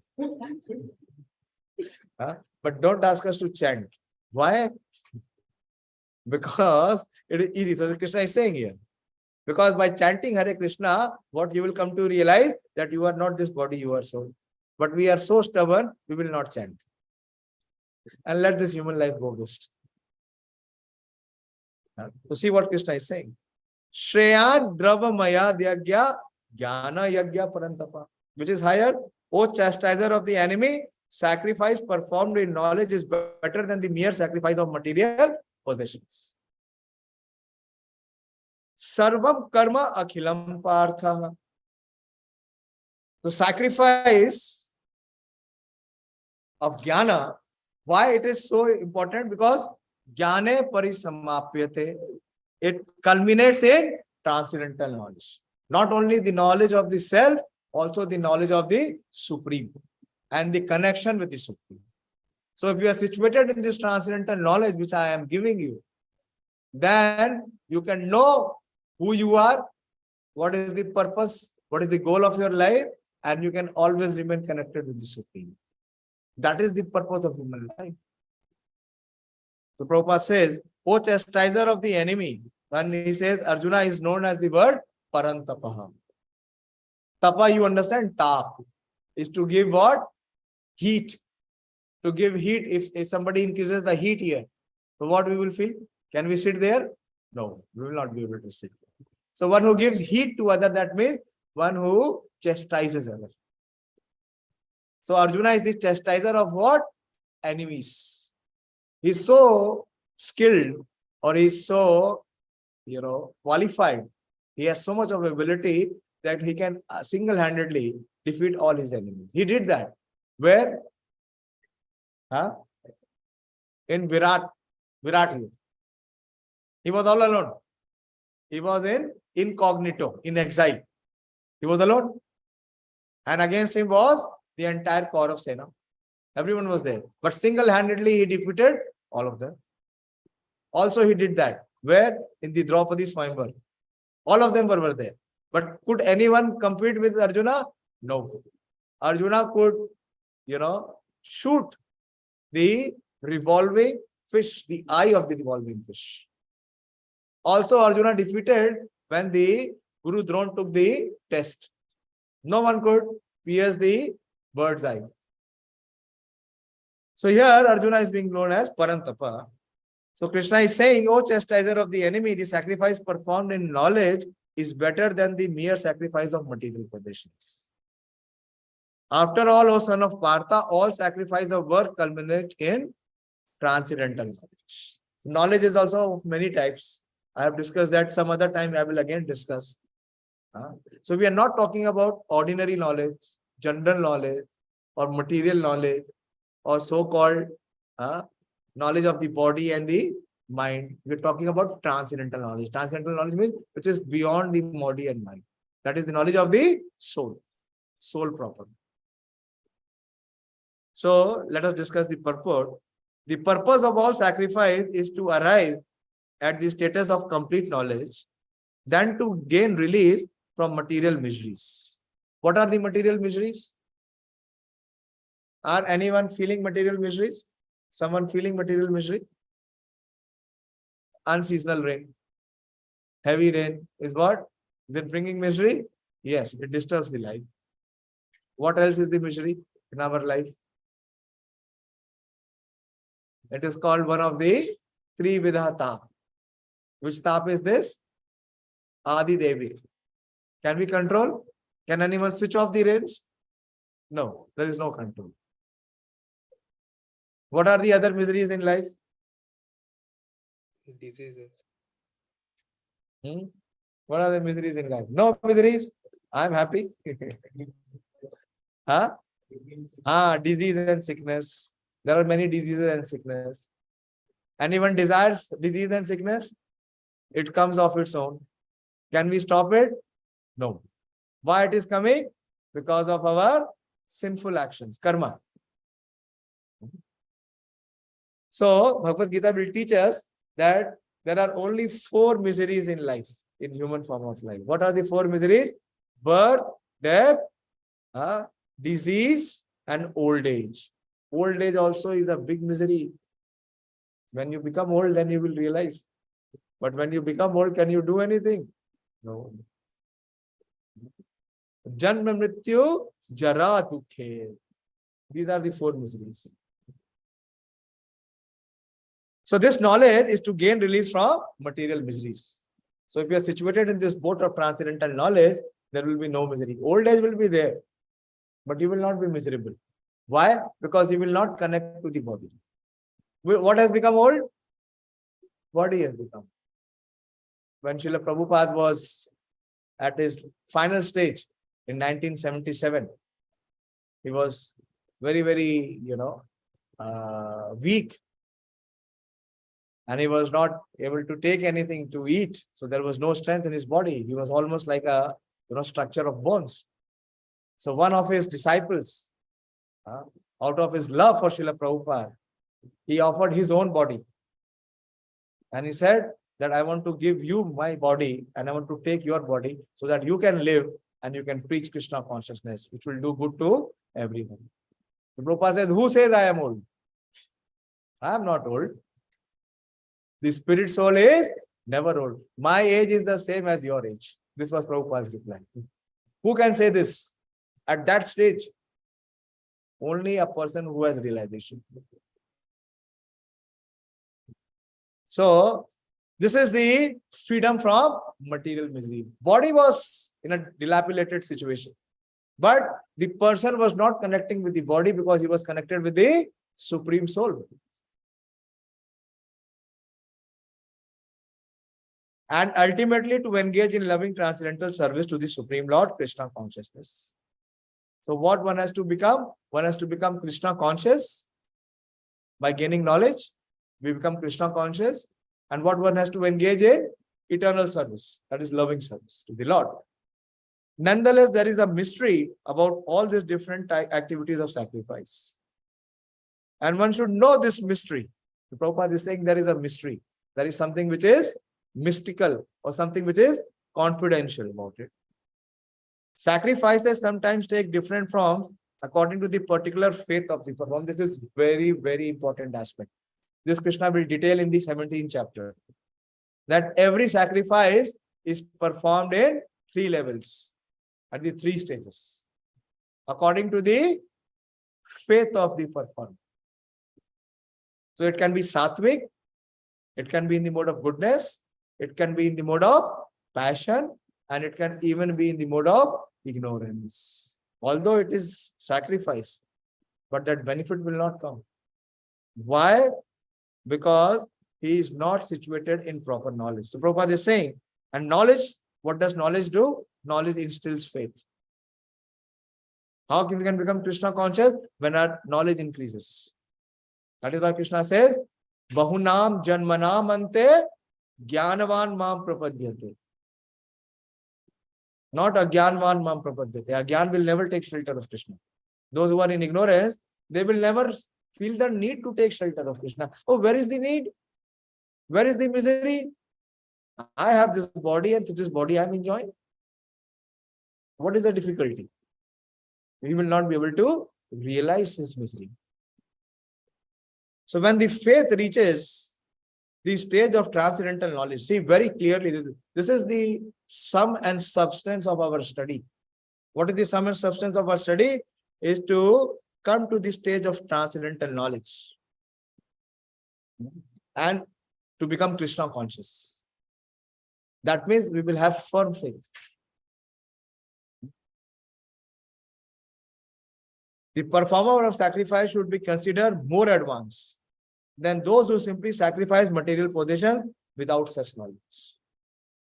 lo. But don't ask us to chant. Why? Because it is easy. So Krishna is saying here. Because by chanting Hare Krishna, what you will come to realize that you are not this body, you are soul. But we are so stubborn, we will not chant. And let this human life go ghost. So see what Krishna is saying. Shreyan drava maya yagya jnana yagya parantapa. Which is higher? O chastiser of the enemy, sacrifice performed in knowledge is better than the mere sacrifice of material possessions. Sarvam karma akhilam partha. The sacrifice of jnana, why it is so important? Because jnane parisammapyate. It culminates in transcendental knowledge. Not only the knowledge of the self, also the knowledge of the Supreme and the connection with the Supreme. So if you are situated in this transcendental knowledge which I am giving you, then you can know who you are, what is the purpose, what is the goal of your life, and you can always remain connected with the Supreme. That is the purpose of human life. So Prabhupada says, O chastiser of the enemy, when he says Arjuna is known as the word Parantapaha. Tapa, you understand? Tap is to give what? Heat. To give heat. If somebody increases the heat here, so what we will feel? Can we sit there? No, we will not be able to sit. So one who gives heat to other, that means one who chastises other. So Arjuna is the chastiser of what? Enemies. He's so skilled, or he's so, qualified. He has so much of ability that he can single-handedly defeat all his enemies. He did that. Where? In Virat Yuddha. He was all alone. He was in incognito, in exile. He was alone. And against him was the entire corps of Sena. Everyone was there. But single-handedly he defeated all of them. Also he did that. Where? In the Draupadi Swayamvar. All of them were there. But could anyone compete with Arjuna? No. Arjuna could, shoot the revolving fish, the eye of the revolving fish. Also, Arjuna defeated when the Guru Drona took the test. No one could pierce the bird's eye. So here Arjuna is being known as Pāṇḍava. So Krishna is saying, O chastiser of the enemy, the sacrifice performed in knowledge is better than the mere sacrifice of material possessions. After all, O son of Partha, all sacrifice of work culminate in transcendental knowledge. Knowledge is also of many types. I have discussed that some other time. I will again discuss. So we are not talking about ordinary knowledge, general knowledge, or material knowledge, or so-called knowledge of the body and the mind. We are talking about transcendental knowledge. Transcendental knowledge means which is beyond the body and mind. That is the knowledge of the soul. Soul proper. So let us discuss the purport. The purpose of all sacrifice is to arrive at the status of complete knowledge, then to gain release from material miseries. What are the material miseries? Are anyone feeling material miseries? Someone feeling material misery? Unseasonal rain. Heavy rain is what? Is it bringing misery? Yes, it disturbs the life. What else is the misery in our life? It is called one of the three vidha tap. Which tap is this? Adi Devi. Can we control? Can anyone switch off the rains? No, there is no control. What are the other miseries in life? Diseases. What are the miseries in life? No miseries. I am happy. Disease and sickness. There are many diseases and sickness. Anyone desires disease and sickness? It comes of its own. Can we stop it? No. Why it is coming? Because of our sinful actions, karma. So, Bhagavad Gita will teach us that there are only 4 miseries in life, in human form of life. What are the 4 miseries? Birth, death, disease, and old age. Old age also is a big misery. When you become old, then you will realize. But when you become old, can you do anything? No. Janma mrityu jara dukhe. These are the 4 miseries. So this knowledge is to gain release from material miseries. So if you are situated in this boat of transcendental knowledge, there will be no misery. Old age will be there, but you will not be miserable. Why? Because you will not connect to the body. What has become old? Body has become. When Srila Prabhupada was at his final stage in 1977, he was very, very, weak. And he was not able to take anything to eat. So there was no strength in his body. He was almost like a structure of bones. So one of his disciples, out of his love for Srila Prabhupada, he offered his own body. And he said that I want to give you my body and I want to take your body so that you can live and you can preach Krishna consciousness, which will do good to everyone. So Prabhupada said, who says I am old? I am not old. The spirit soul is never old. My age is the same as your age. This was Prabhupada's reply. Who can say this? At that stage, only a person who has realization. So, this is the freedom from material misery. Body was in a dilapidated situation. But the person was not connecting with the body because he was connected with the Supreme Soul. And ultimately to engage in loving transcendental service to the Supreme Lord, Krishna consciousness. So what one has to become? One has to become Krishna conscious by gaining knowledge. We become Krishna conscious. And what one has to engage in? Eternal service. That is loving service to the Lord. Nonetheless, there is a mystery about all these different activities of sacrifice. And one should know this mystery. The Prabhupada is saying there is a mystery. There is something which is mystical or something which is confidential about it. Sacrifices sometimes take different forms according to the particular faith of the performer. This is very, very important aspect. This Krishna will detail in the 17th chapter. That every sacrifice is performed in 3 levels, at the 3 stages, according to the faith of the performer. So it can be sattvic, it can be in the mode of goodness, it can be in the mode of passion, and it can even be in the mode of ignorance. Although it is sacrifice, but that benefit will not come. Why? Because he is not situated in proper knowledge. So Prabhupada is saying, and knowledge, what does knowledge do? Knowledge instills faith. How can we become Krishna conscious? When our knowledge increases. That is why Krishna says, Bahunam janmanam ante jnanavan mam prapadyate. Not agyanvan mam prapadyate. Agyan will never take shelter of Krishna. Those who are in ignorance, they will never feel the need to take shelter of Krishna. Oh, where is the need? Where is the misery? I have this body, and to this body I am enjoying. What is the difficulty? We will not be able to realize his misery. So when the faith reaches the stage of transcendental knowledge, see very clearly, this is the sum and substance of our study. What is the sum and substance of our study? Is to come to the stage of transcendental knowledge and to become Krishna conscious. That means we will have firm faith. The performer of sacrifice should be considered more advanced than those who simply sacrifice material possession without such knowledge.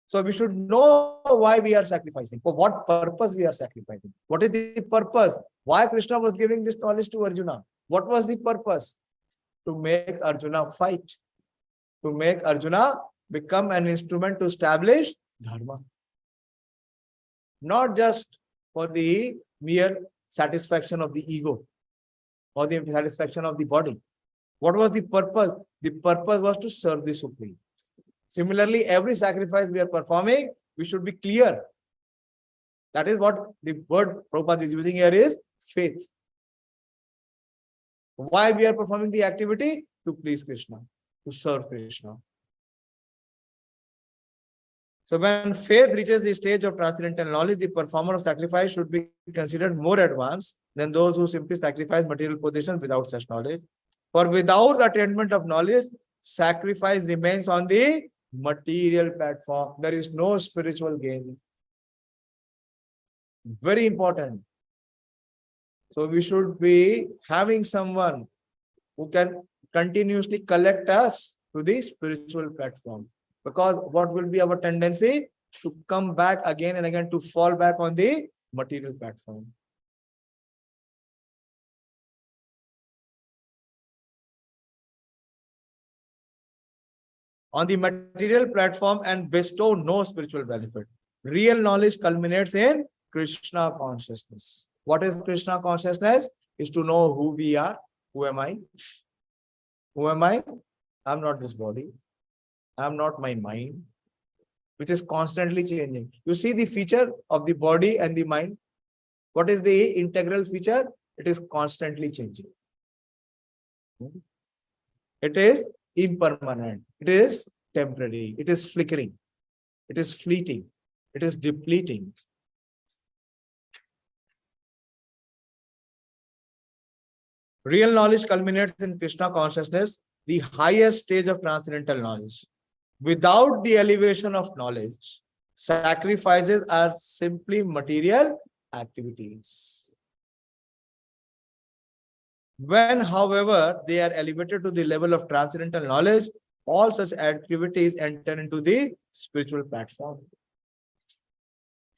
So we should know why we are sacrificing, for what purpose we are sacrificing. What is the purpose? Why Krishna was giving this knowledge to Arjuna? What was the purpose? To make Arjuna fight. To make Arjuna become an instrument to establish dharma. Not just for the mere satisfaction of the ego or the satisfaction of the body. What was the purpose? The purpose was to serve the Supreme. Similarly, every sacrifice we are performing, we should be clear. That is what the word Prabhupada is using here is faith. Why we are performing the activity? To please Krishna, to serve Krishna. So when faith reaches the stage of transcendental knowledge, the performer of sacrifice should be considered more advanced than those who simply sacrifice material possessions without such knowledge. For without attainment of knowledge, sacrifice remains on the material platform. There is no spiritual gain. Very important. So we should be having someone who can continuously collect us to the spiritual platform. Because what will be our tendency? To come back again and again, to fall back on the material platform. On the material platform and bestow no spiritual benefit. Real knowledge culminates in Krishna consciousness. What is Krishna consciousness? Is to know who we are. Who am I? Who am I? I'm not this body. I'm not my mind, which is constantly changing. You see the feature of the body and the mind. What is the integral feature? It is constantly changing. It is impermanent. It is temporary. It is flickering. It is fleeting. It is depleting. Real knowledge culminates in Krishna consciousness, the highest stage of transcendental knowledge. Without the elevation of knowledge, sacrifices are simply material activities. When, however, they are elevated to the level of transcendental knowledge, all such activities enter into the spiritual platform.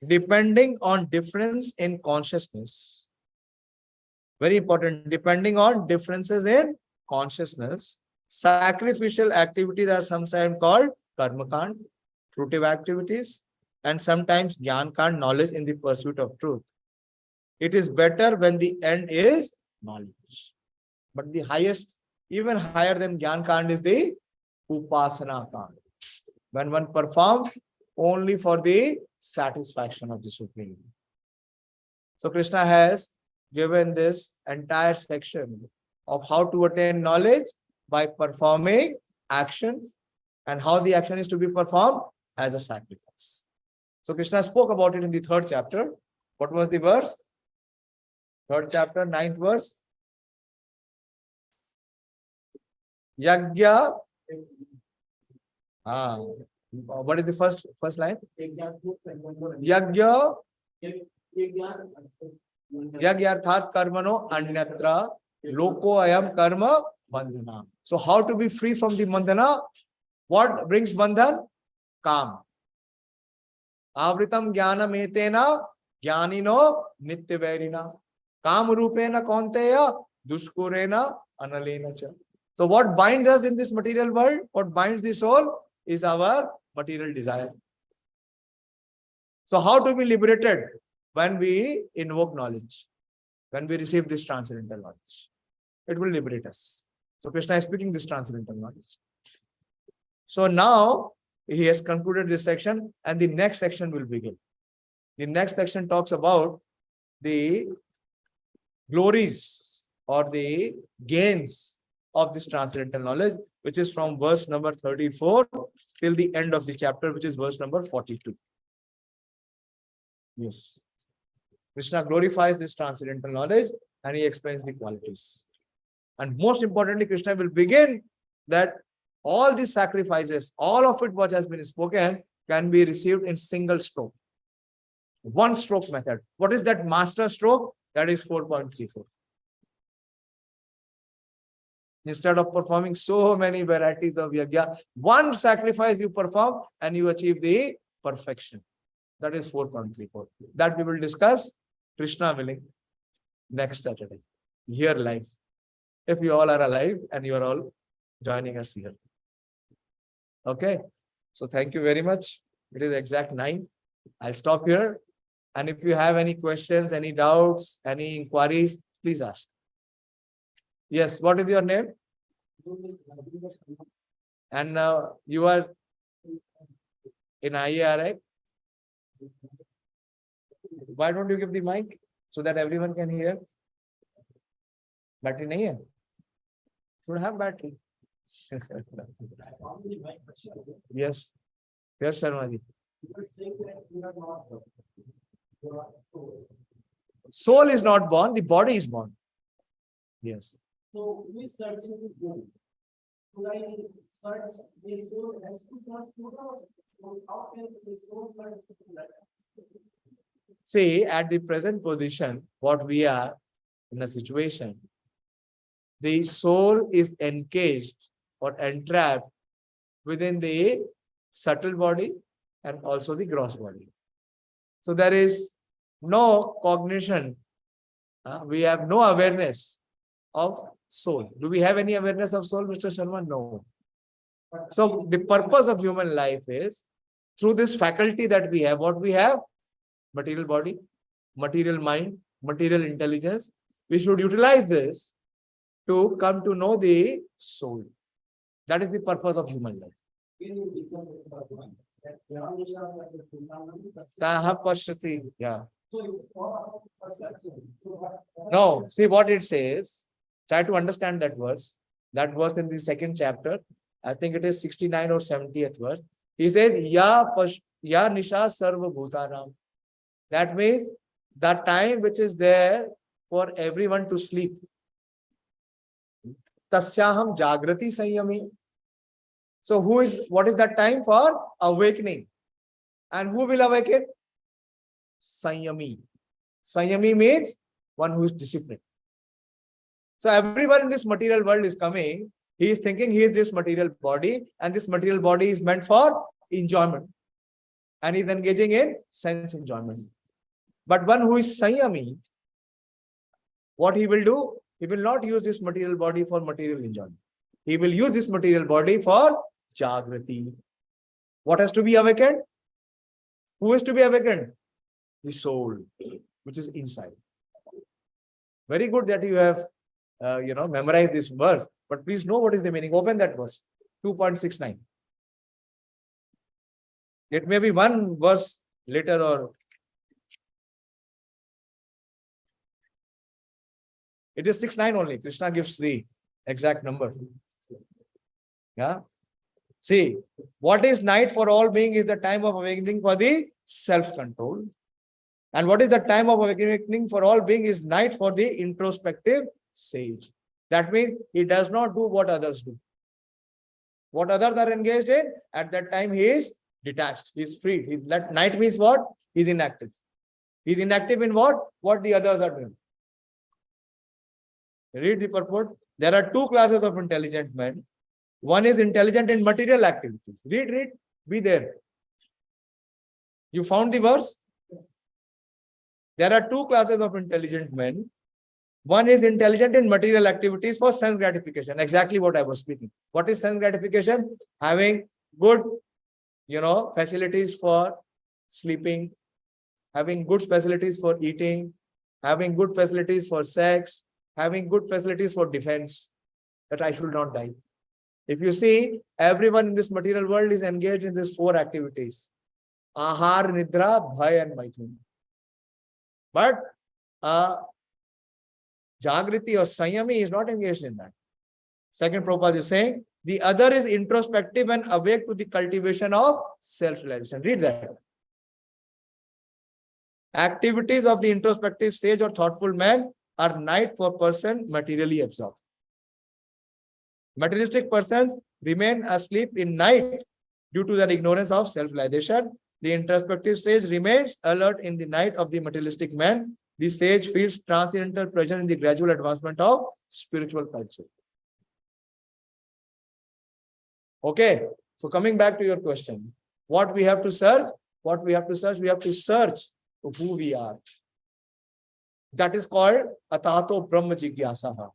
Depending on difference in consciousness, very important, depending on differences in consciousness, sacrificial activities are sometimes called karma kand, fruitive activities, and sometimes jnana kand, knowledge in the pursuit of truth. It is better when the end is knowledge. But the highest, even higher than jnana kand, is the upasana kama. When one performs only for the satisfaction of the Supreme. So Krishna has given this entire section of how to attain knowledge by performing action, and how the action is to be performed as a sacrifice. So Krishna spoke about it in the 3rd chapter. What was the verse? 3rd chapter, 9th verse. Yagya. What is the first line? Yagya. Yagyarthat karmano anyatra loko ayam karma bandhana. So how to be free from the bandhana? What brings bandhan? Kam. Avritam jnanam etena jnanino nityaverina. Kam rupena kaunteya dushkurena analena cha. So what binds us in this material world? What binds the soul is our material desire. So how to be liberated? When we invoke knowledge, when we receive this transcendental knowledge, it will liberate us. So Krishna is speaking this transcendental knowledge. So now he has concluded this section, and the next section will begin. The next section talks about the glories or the gains of this transcendental knowledge, which is from verse number 34 till the end of the chapter, which is verse number 42. Yes. Krishna glorifies this transcendental knowledge and he explains the qualities. And most importantly, Krishna will begin that all these sacrifices, all of it what has been spoken, can be received in single stroke. One stroke method. What is that master stroke? That is 4.34. Instead of performing so many varieties of yajna, one sacrifice you perform and you achieve the perfection. That is 4.34. That we will discuss, Krishna willing, next Saturday, here live. If you all are alive and you are all joining us here. Okay. So thank you very much. It is exact 9. I'll stop here. And if you have any questions, any doubts, any inquiries, please ask. Yes. What is your name? And you are in IARI? Why don't you give the mic so that everyone can hear? Battery nahi hai? Should have battery. Yes. Yes, Sharma ji. Soul is not born, the body is born. Yes. So we searching to go. Should I search this soul as to first to how can this soul search? See, at the present position, what we are in a situation, the soul is encaged or entrapped within the subtle body and also the gross body. So there is no cognition. We have no awareness of soul. Do we have any awareness of soul, Mr. Sharma? No. So the purpose of human life is through this faculty that we have, what we have? Material body, material mind, material intelligence. We should utilize this to come to know the soul. That is the purpose of human life. Yeah. No, see what it says. Try to understand that verse. That verse in the 2nd chapter. I think it is 69 or 70th verse. He says, Ya Nisha Sarva Bhutaram. That means the time which is there for everyone to sleep. Tasyaham Jagrati Sanyami. So what is that time for? Awakening. And who will awaken? Sanyami. Sanyami means one who is disciplined. So everyone in this material world is coming. He is thinking he is this material body and this material body is meant for enjoyment. And he is engaging in sense enjoyment. But one who is Sanyami, what he will do? He will not use this material body for material enjoyment. He will use this material body for Jagrati. What has to be awakened? Who is to be awakened? The soul, which is inside. Very good that you have, memorized this verse. But please know what is the meaning. Open that verse. 2.69. It may be one verse later or it is 6.9 only. Krishna gives the exact number. Yeah. See, what is night for all being is the time of awakening for the self-control. And what is the time of awakening for all being is night for the introspective sage. That means he does not do what others do. What others are engaged in, at that time he is detached, he is free. That night means what? He is inactive. He is inactive in what? What the others are doing. Read the purport. There are two classes of intelligent men. One is intelligent in material activities. Read, be there. You found the verse? There are two classes of intelligent men. One is intelligent in material activities for sense gratification. Exactly what I was speaking. What is sense gratification? Having good, facilities for sleeping, having good facilities for eating, having good facilities for sex, having good facilities for defense, that I should not die. If you see, everyone in this material world is engaged in these four activities. Ahar, Nidra, Bhai and Maithun. But Jagriti or Sanyami is not engaged in that. Second Prabhupada is saying, the other is introspective and awake to the cultivation of self-realization. Read that. Activities of the introspective sage or thoughtful man are night for person materially absorbed. Materialistic persons remain asleep in night due to their ignorance of self-realization. The introspective sage remains alert in the night of the materialistic man. The sage feels transcendental pleasure in the gradual advancement of spiritual culture. Okay, so coming back to your question, what we have to search? We have to search to who we are. That is called Atato Brahma Jigyasaha.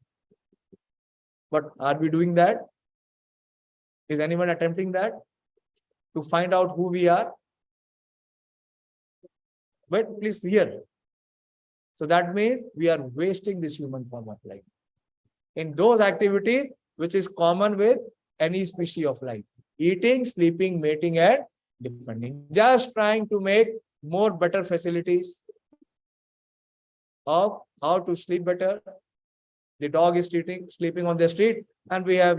But are we doing that? Is anyone attempting that? To find out who we are? Wait, please hear. So that means we are wasting this human form of life in those activities which is common with any species of life. Eating, sleeping, mating and defending. Just trying to make more better facilities of how to sleep better. The dog is sleeping on the street and we have,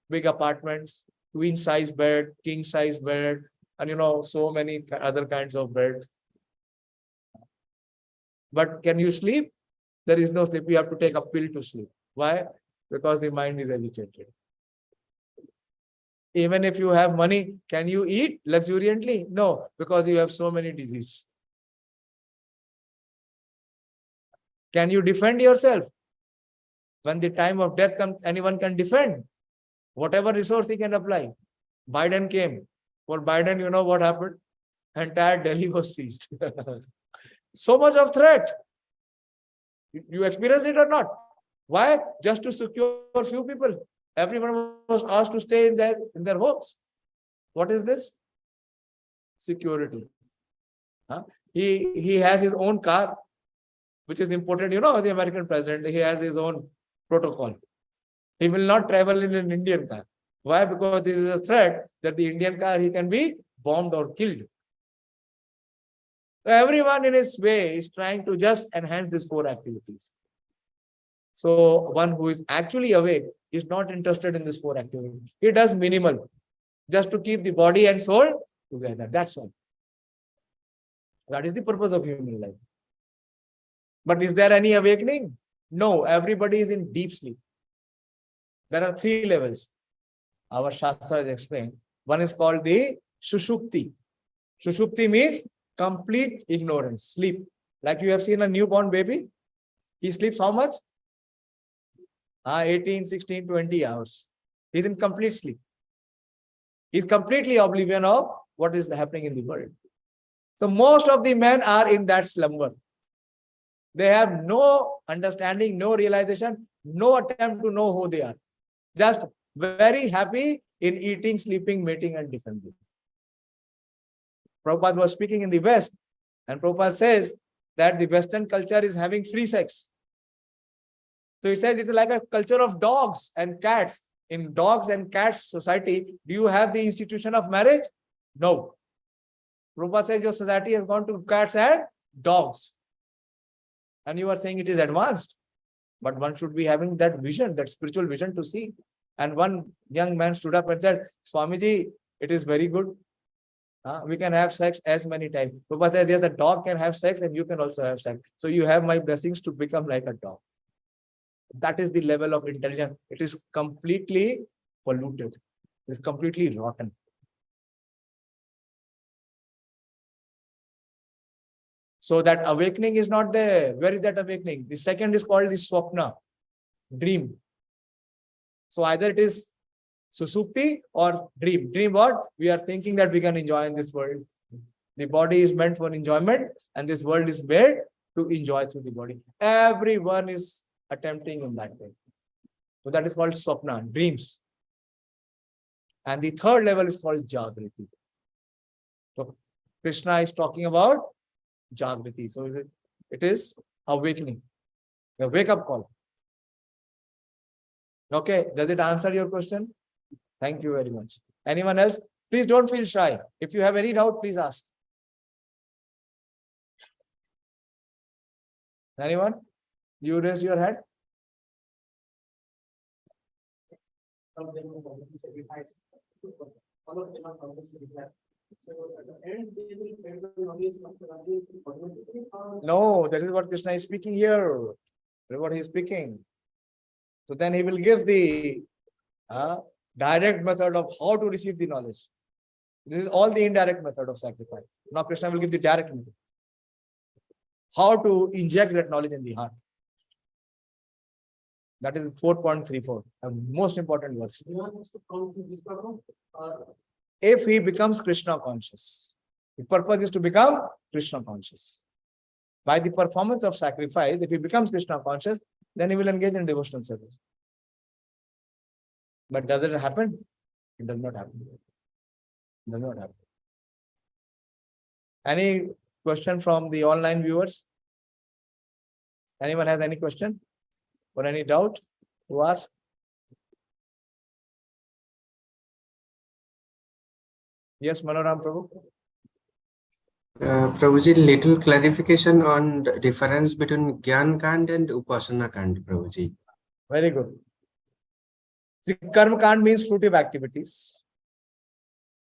big apartments, queen size bed, king size bed, and so many other kinds of beds. But can you sleep? There is no sleep. You have to take a pill to sleep. Why? Because the mind is agitated. Even if you have money, can you eat luxuriantly? No, because you have so many diseases. Can you defend yourself? When the time of death comes, anyone can defend. Whatever resource he can apply. Biden came. For Biden, you know what happened? Entire Delhi was seized. So much of threat. You experience it or not? Why? Just to secure a few people. Everyone was asked to stay in their homes. What is this? Security. Huh? He has his own car, which is imported. The American president, he has his own protocol. He will not travel in an Indian car. Why? Because this is a threat that the Indian car, he can be bombed or killed. So everyone in his way is trying to just enhance these four activities. So one who is actually awake is not interested in these four activities. He does minimal, just to keep the body and soul together. That's all. That is the purpose of human life. But is there any awakening? No, everybody is in deep sleep. There are three levels. Our Shastra has explained. One is called the Sushupti. Sushupti means complete ignorance, sleep. Like you have seen a newborn baby. He sleeps how much? 18, 16, 20 hours. He's in complete sleep. He's completely oblivion of what is happening in the world. So most of the men are in that slumber. They have no understanding, no realization, no attempt to know who they are. Just very happy in eating, sleeping, mating, and defending. Prabhupada was speaking in the West, and Prabhupada says that the Western culture is having free sex. So he says it's like a culture of dogs and cats In dogs and cats society, do you have the institution of marriage? No. Prabhupada says your society has gone to cats and dogs. And you are saying it is advanced. But one should be having that vision, that spiritual vision to see. And one young man stood up and said, Swamiji, it is very good. We can have sex as many times. Prabhupada says, yes, the dog can have sex and you can also have sex. So you have my blessings to become like a dog. That is the level of intelligence. It is completely polluted. It is completely rotten. So that awakening is not there. Where is that awakening? The second is called the swapna, dream. So either it is susupti or dream. Dream what? We are thinking that we can enjoy in this world. The body is meant for enjoyment and this world is made to enjoy through the body. Everyone is attempting in that way. So that is called swapna, dreams. And the third level is called jagriti. So Krishna is talking about jagriti. So it is awakening, the wake-up call. Okay, does it answer your question? Thank you very much. Anyone else? Please don't feel shy. If you have any doubt, please ask. Anyone? You raise your hand. No, that is what Krishna is speaking here. That is what he is speaking. So then he will give the direct method of how to receive the knowledge. This is all the indirect method of sacrifice. Now Krishna will give the direct method. How to inject that knowledge in the heart. That is 4.34, a most important verse. If he becomes Krishna conscious, the purpose is to become Krishna conscious. By the performance of sacrifice, if he becomes Krishna conscious, then he will engage in devotional service. But does it happen? It does not happen. It does not happen. Any question from the online viewers? Anyone has any question or any doubt to ask? Yes, Manoram Prabhu. Prabhuji, little clarification on the difference between Gyan Kand and Upasana Kand, Prabhuji. Very good. The Karma Kand means fruitive activities.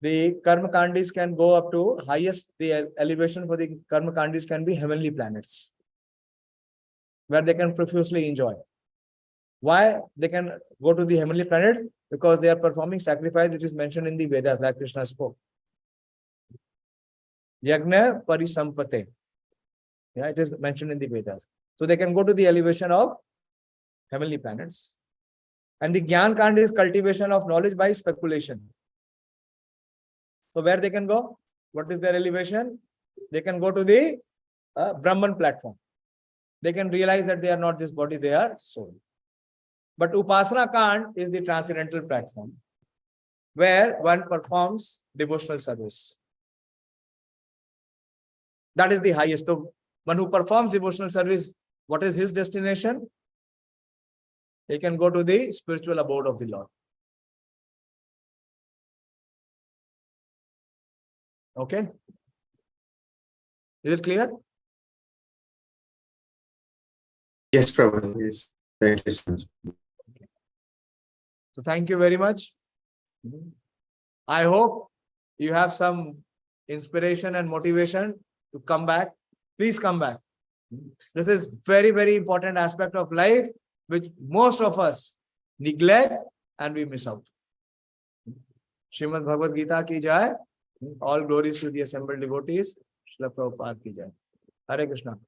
The Karma Kandis can go up to highest, the elevation for the Karma Kandis can be heavenly planets, where they can profusely enjoy. Why they can go to the heavenly planet? Because they are performing sacrifice which is mentioned in the Vedas, like Krishna spoke. Yagna Parisampate. Yeah, it is mentioned in the Vedas. So they can go to the elevation of heavenly planets. And the Gyan Kand is cultivation of knowledge by speculation. So where they can go? What is their elevation? They can go to the Brahman platform. They can realize that they are not this body, they are soul. But Upasana Kand is the transcendental platform, where one performs devotional service. That is the highest. So one who performs devotional service, what is his destination? He can go to the spiritual abode of the Lord. Okay? Is it clear? Yes, Prabhuji. Yes. Thank you so much. So thank you very much. I hope you have some inspiration and motivation to come back. Please come back. This is very, very important aspect of life, which most of us neglect and we miss out. Srimad Bhagavad Gita ki jai. All glories to the assembled devotees. Srila Prabhupada ki jai. Hare Krishna.